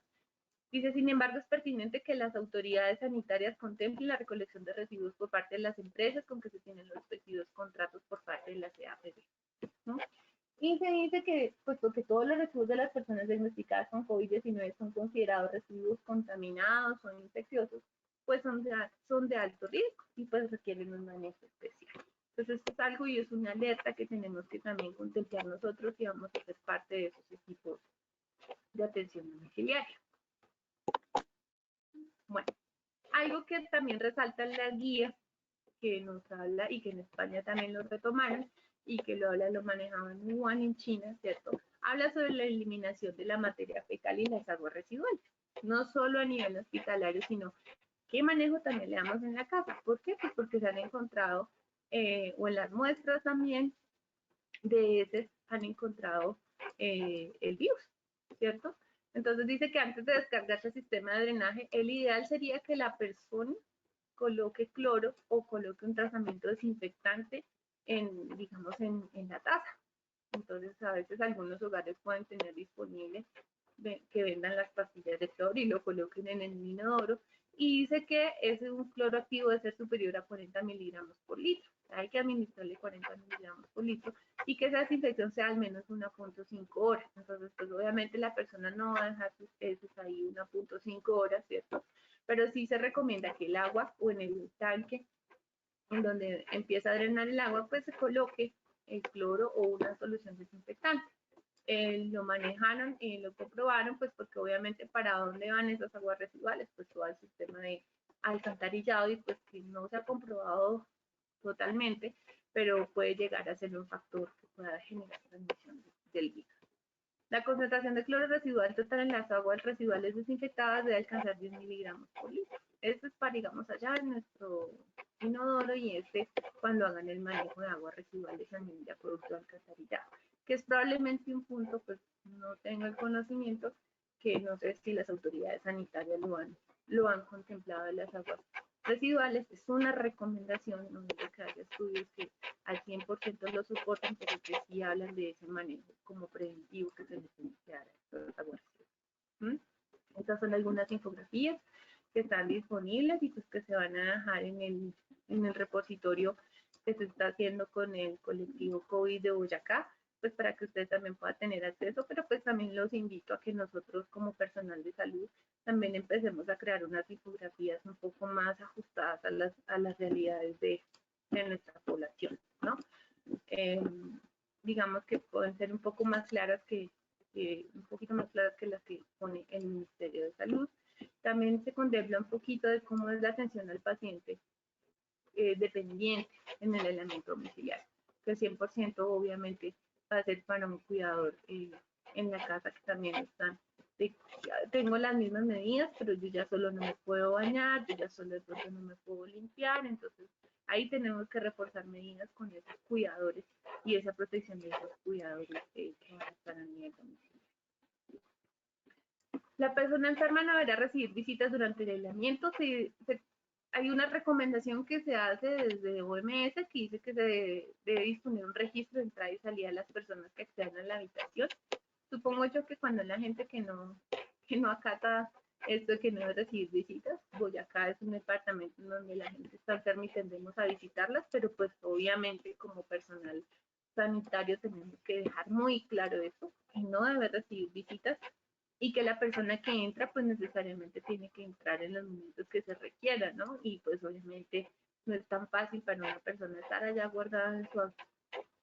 Dice, sin embargo, es pertinente que las autoridades sanitarias contemplen la recolección de residuos por parte de las empresas con que se tienen los respectivos contratos por parte de la CAPB, ¿no? Y se dice que, puesto que todos los residuos de las personas diagnosticadas con COVID-19 son considerados residuos contaminados o infecciosos, pues son de alto riesgo y pues requieren un manejo especial. Entonces, esto es algo y es una alerta que tenemos que también contemplar nosotros y vamos a ser parte de esos equipos de atención domiciliaria. Bueno, algo que también resalta en la guía que nos habla, y que en España también lo retomaron, y que lo manejaban en Wuhan, en China, ¿cierto? Habla sobre la eliminación de la materia fecal y las aguas residuales, no solo a nivel hospitalario, sino qué manejo también le damos en la casa. ¿Por qué? Pues porque se han encontrado, o en las muestras también de heces, han encontrado el virus, ¿cierto? Entonces dice que antes de descargarse el sistema de drenaje, el ideal sería que la persona coloque cloro o coloque un tratamiento desinfectante digamos, en la taza. Entonces, a veces algunos hogares pueden tener disponible que vendan las pastillas de cloro y lo coloquen en el inodoro. Y dice que ese un cloro activo debe ser superior a 40 miligramos por litro. Hay que administrarle 40 miligramos por litro y que esa desinfección sea al menos 1.5 horas. Entonces, pues obviamente la persona no va a dejar sus heces ahí 1.5 horas, ¿cierto? Pero sí se recomienda que el agua o en el tanque en donde empieza a drenar el agua, pues se coloque el cloro o una solución desinfectante. Lo manejaron y lo comprobaron, pues porque obviamente para dónde van esas aguas residuales, pues todo el sistema de alcantarillado, y pues que no se ha comprobado totalmente, pero puede llegar a ser un factor que pueda generar transmisión del virus. La concentración de cloro residual total en las aguas residuales desinfectadas debe alcanzar 10 miligramos por litro. Esto es para, digamos, allá en nuestro inodoro, y cuando hagan el manejo de aguas residuales también de producto alcantarillado, que es probablemente un punto, pues no tengo el conocimiento, que no sé si las autoridades sanitarias lo han contemplado en las aguas residuales. Es una recomendación, no digo que haya estudios que al 100% lo soportan, pero que sí hablan de ese manejo como preventivo que se necesita dar a estas aguas. Estas son algunas infografías que están disponibles y pues que se van a dejar en el repositorio que se está haciendo con el colectivo COVID de Boyacá, pues para que usted también pueda tener acceso, pero pues también los invito a que nosotros como personal de salud también empecemos a crear unas infografías un poco más ajustadas a las realidades de nuestra población, ¿no? Digamos que pueden ser un poco más claras un poquito más claras que las que pone el Ministerio de Salud. También se contempla un poquito de cómo es la atención al paciente dependiente en el aislamiento domiciliario, que el 100% obviamente va a ser para un cuidador en la casa, que también están, tengo las mismas medidas, pero yo ya solo no me puedo bañar, yo ya solo de pronto no me puedo limpiar, entonces ahí tenemos que reforzar medidas con esos cuidadores y esa protección de esos cuidadores que van a estar a nivel domiciliario. La persona enferma no deberá recibir visitas durante el aislamiento. Hay una recomendación que se hace desde OMS que dice que se debe disponer un registro de entrada y salida de las personas que accedan a la habitación. Supongo yo que cuando la gente que no acata esto de que no debe recibir visitas, Boyacá es un departamento en donde la gente está enferma y tendemos a visitarlas, pero pues obviamente como personal sanitario tenemos que dejar muy claro eso, que no debe recibir visitas, y que la persona que entra pues necesariamente tiene que entrar en los momentos que se requieran, ¿no? Y pues obviamente no es tan fácil para una persona estar allá guardada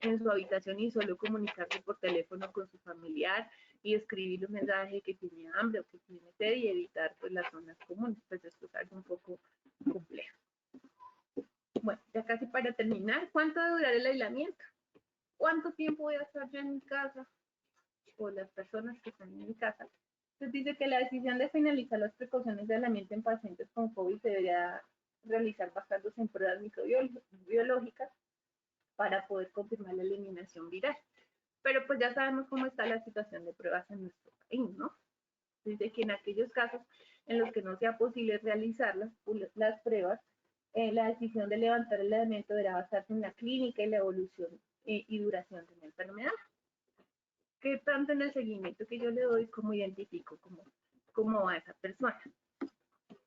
en su habitación y solo comunicarse por teléfono con su familiar y escribir un mensaje que tiene hambre o que tiene sed y evitar pues las zonas comunes. Pues esto es algo un poco complejo. Bueno, ya casi para terminar, ¿cuánto debe durar el aislamiento? ¿Cuánto tiempo voy a estar yo en mi casa? O las personas que están en mi casa. Entonces dice que la decisión de finalizar las precauciones de aislamiento en pacientes con COVID se debería realizar basándose en pruebas microbiológicas para poder confirmar la eliminación viral. Pero pues ya sabemos cómo está la situación de pruebas en nuestro país, ¿no? Dice que en aquellos casos en los que no sea posible realizar las pruebas, la decisión de levantar el aislamiento deberá basarse en la clínica y la evolución y duración de la enfermedad. ¿Qué tanto en el seguimiento que yo le doy, cómo identifico cómo va esa persona?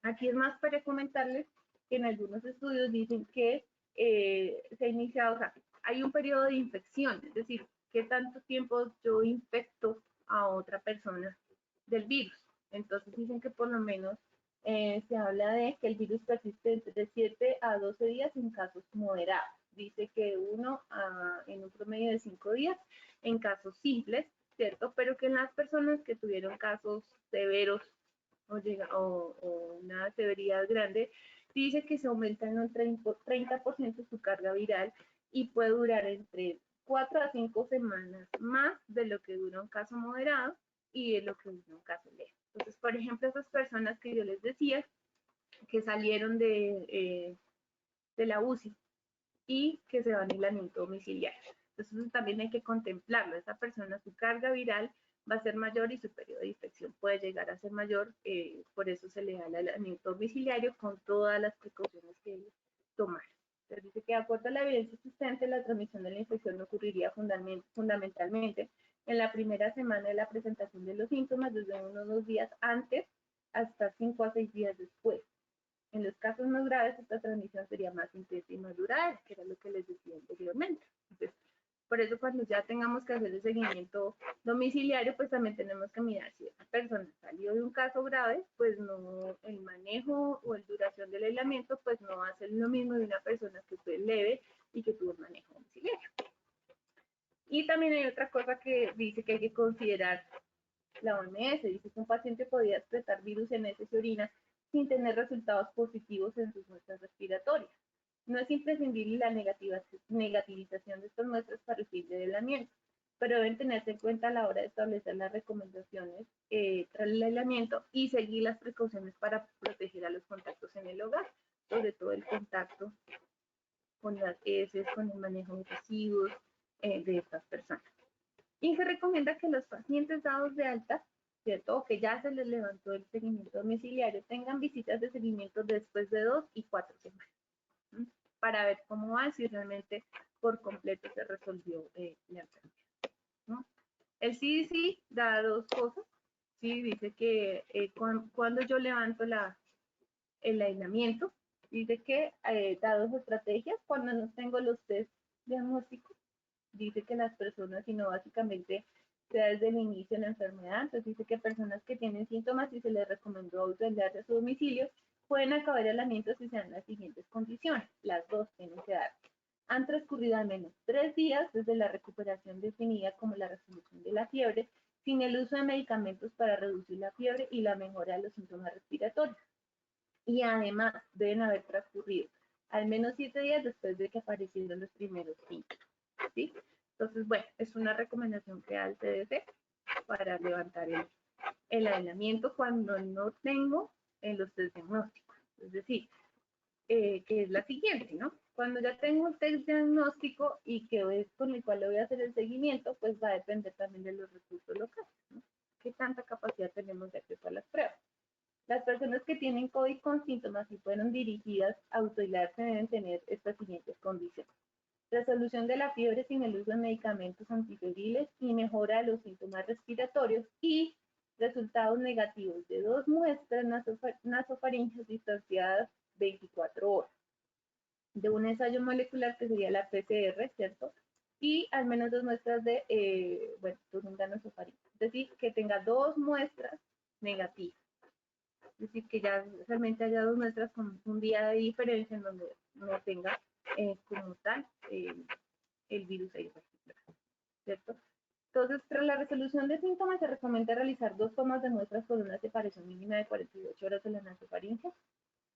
Aquí es más para comentarles que en algunos estudios dicen que se ha iniciado, o sea, hay un periodo de infección, es decir, qué tanto tiempo yo infecto a otra persona del virus. Entonces dicen que por lo menos se habla de que el virus persiste de 7 a 12 días en casos moderados. Dice que en un promedio de 5 días en casos simples, ¿cierto? Pero que en las personas que tuvieron casos severos o una severidad grande, dice que se aumenta en un 30% su carga viral y puede durar entre 4 a 5 semanas más de lo que dura un caso moderado y de lo que dura un caso leve. Entonces, por ejemplo, esas personas que yo les decía que salieron de la UCI y que se van a aislamiento domiciliario. Entonces, eso también hay que contemplarlo. Esa persona, su carga viral va a ser mayor y su periodo de infección puede llegar a ser mayor, por eso se le da el aislamiento domiciliario con todas las precauciones que debe tomar. Entonces dice que de acuerdo a la evidencia existente, la transmisión de la infección ocurriría fundamentalmente en la primera semana de la presentación de los síntomas, desde 1 o 2 días antes hasta 5 a 6 días después. En los casos más graves, esta transmisión sería más intensa y más duradera, que era lo que les decía anteriormente. Entonces, por eso cuando ya tengamos que hacer el seguimiento domiciliario, pues también tenemos que mirar si esa persona salió de un caso grave, pues no, el manejo o la duración del aislamiento, pues no va a ser lo mismo de una persona que fue leve y que tuvo un manejo domiciliario. Y también hay otra cosa que dice que hay que considerar la OMS, dice que un paciente podría excretar virus en heces y orina sin tener resultados positivos en sus muestras respiratorias. No es imprescindible la negativización de estas muestras para el fin de aislamiento, pero deben tenerse en cuenta a la hora de establecer las recomendaciones tras el aislamiento y seguir las precauciones para proteger a los contactos en el hogar, sobre todo el contacto con las heces, con el manejo de residuos de estas personas. Y se recomienda que los pacientes dados de alta, ¿cierto? O que ya se les levantó el seguimiento domiciliario, tengan visitas de seguimiento después de 2 y 4 semanas, ¿sí? Para ver cómo va, si realmente por completo se resolvió la enfermedad, ¿no? El CDC da dos cosas, ¿sí? Dice que cuando yo levanto el aislamiento, dice que da dos estrategias, cuando no tengo los test diagnósticos, dice que las personas, sino básicamente sea desde el inicio de la enfermedad, entonces dice que personas que tienen síntomas y se les recomendó autoaislarse a su domicilio, pueden acabar el aislamiento si se dan las siguientes condiciones, las dos tienen que dar. Han transcurrido al menos 3 días desde la recuperación definida como la resolución de la fiebre, sin el uso de medicamentos para reducir la fiebre y la mejora de los síntomas respiratorios. Y además deben haber transcurrido al menos 7 días después de que aparecieron los primeros síntomas, ¿sí? Entonces, bueno, es una recomendación que da el CDC para levantar el aislamiento cuando no tengo los test diagnósticos. Es decir, que es la siguiente, ¿no? Cuando ya tengo un test diagnóstico y que es con el cual le voy a hacer el seguimiento, pues va a depender también de los recursos locales, ¿no? ¿Qué tanta capacidad tenemos de acceso a las pruebas? Las personas que tienen COVID con síntomas y fueron dirigidas a autoaislarse deben tener estas siguientes condiciones: resolución de la fiebre sin el uso de medicamentos antifebriles y mejora de los síntomas respiratorios y resultados negativos de 2 muestras nasofaringeas distanciadas 24 horas, de un ensayo molecular que sería la PCR, ¿cierto? Y al menos 2 muestras de, turinga nasofaringe. Es decir, que tenga 2 muestras negativas. Es decir, que ya realmente haya 2 muestras con un día de diferencia en donde no tenga como tal el virus ahí registrado, ¿cierto? Entonces, tras la resolución de síntomas, se recomienda realizar 2 tomas de muestras con una separación mínima de 48 horas de la nasofaringe.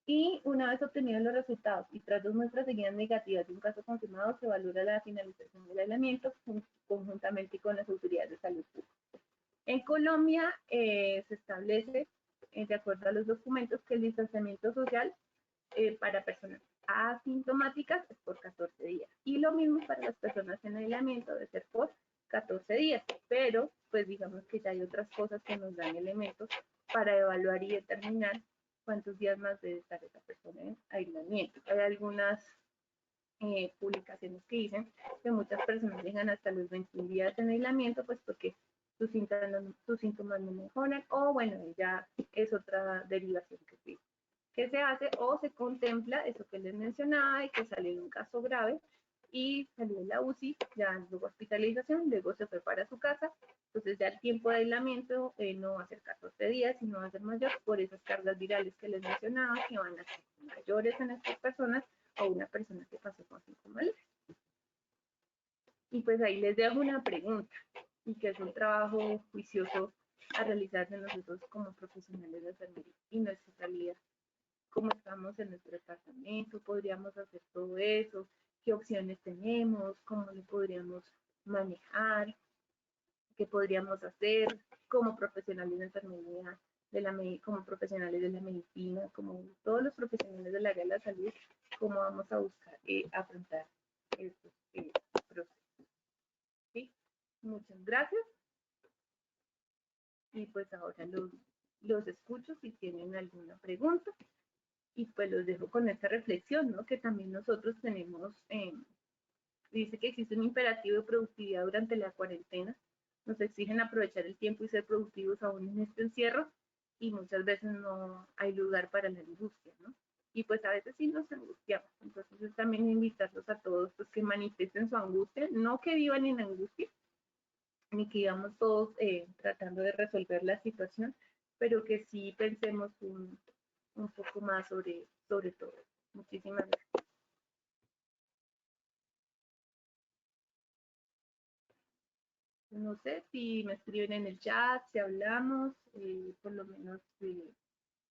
Y una vez obtenidos los resultados y tras 2 muestras seguidas negativas de un caso confirmado, se valora la finalización del aislamiento conjuntamente con las autoridades de salud pública. En Colombia se establece, de acuerdo a los documentos, que el distanciamiento social para personas asintomáticas es por 14 días. Y lo mismo para las personas en aislamiento, debe ser por 14 días. Pero, pues digamos que ya hay otras cosas que nos dan elementos para evaluar y determinar cuántos días más debe estar esa persona en aislamiento. Hay algunas publicaciones que dicen que muchas personas llegan hasta los 21 días en aislamiento, pues porque sus síntomas no mejoran, o bueno, ya es otra derivación que se hace, o se contempla eso que les mencionaba, y que salió en un caso grave y salió en la UCI, ya luego hospitalización, luego se fue para su casa, entonces ya el tiempo de aislamiento no va a ser 14 días, sino va a ser mayor por esas cargas virales que les mencionaba, que van a ser mayores en estas personas o una persona que pasó con síntomas leves. Y pues ahí les dejo una pregunta, y que es un trabajo juicioso a realizarse nosotros como profesionales de enfermería y nuestra realidad. cómo estamos en nuestro departamento, podríamos hacer todo eso, qué opciones tenemos, cómo lo podríamos manejar, qué podríamos hacer como profesionales de enfermería, como profesionales de la medicina, como todos los profesionales del área de la salud, cómo vamos a buscar afrontar estos procesos. ¿Sí? Muchas gracias. Y pues ahora los escucho si tienen alguna pregunta. Y pues los dejo con esta reflexión, ¿no? Que también nosotros tenemos, dice que existe un imperativo de productividad durante la cuarentena. Nos exigen aprovechar el tiempo y ser productivos aún en este encierro y muchas veces no hay lugar para la angustia, ¿no? Y pues a veces sí nos angustiamos. Entonces es también invitarlos a todos pues, que manifiesten su angustia, no que vivan en angustia, ni que íbamos todos tratando de resolver la situación, pero que sí pensemos un poco más sobre todo. Muchísimas gracias. No sé si me escriben en el chat, si hablamos, por lo menos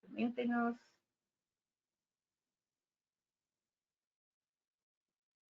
coméntenos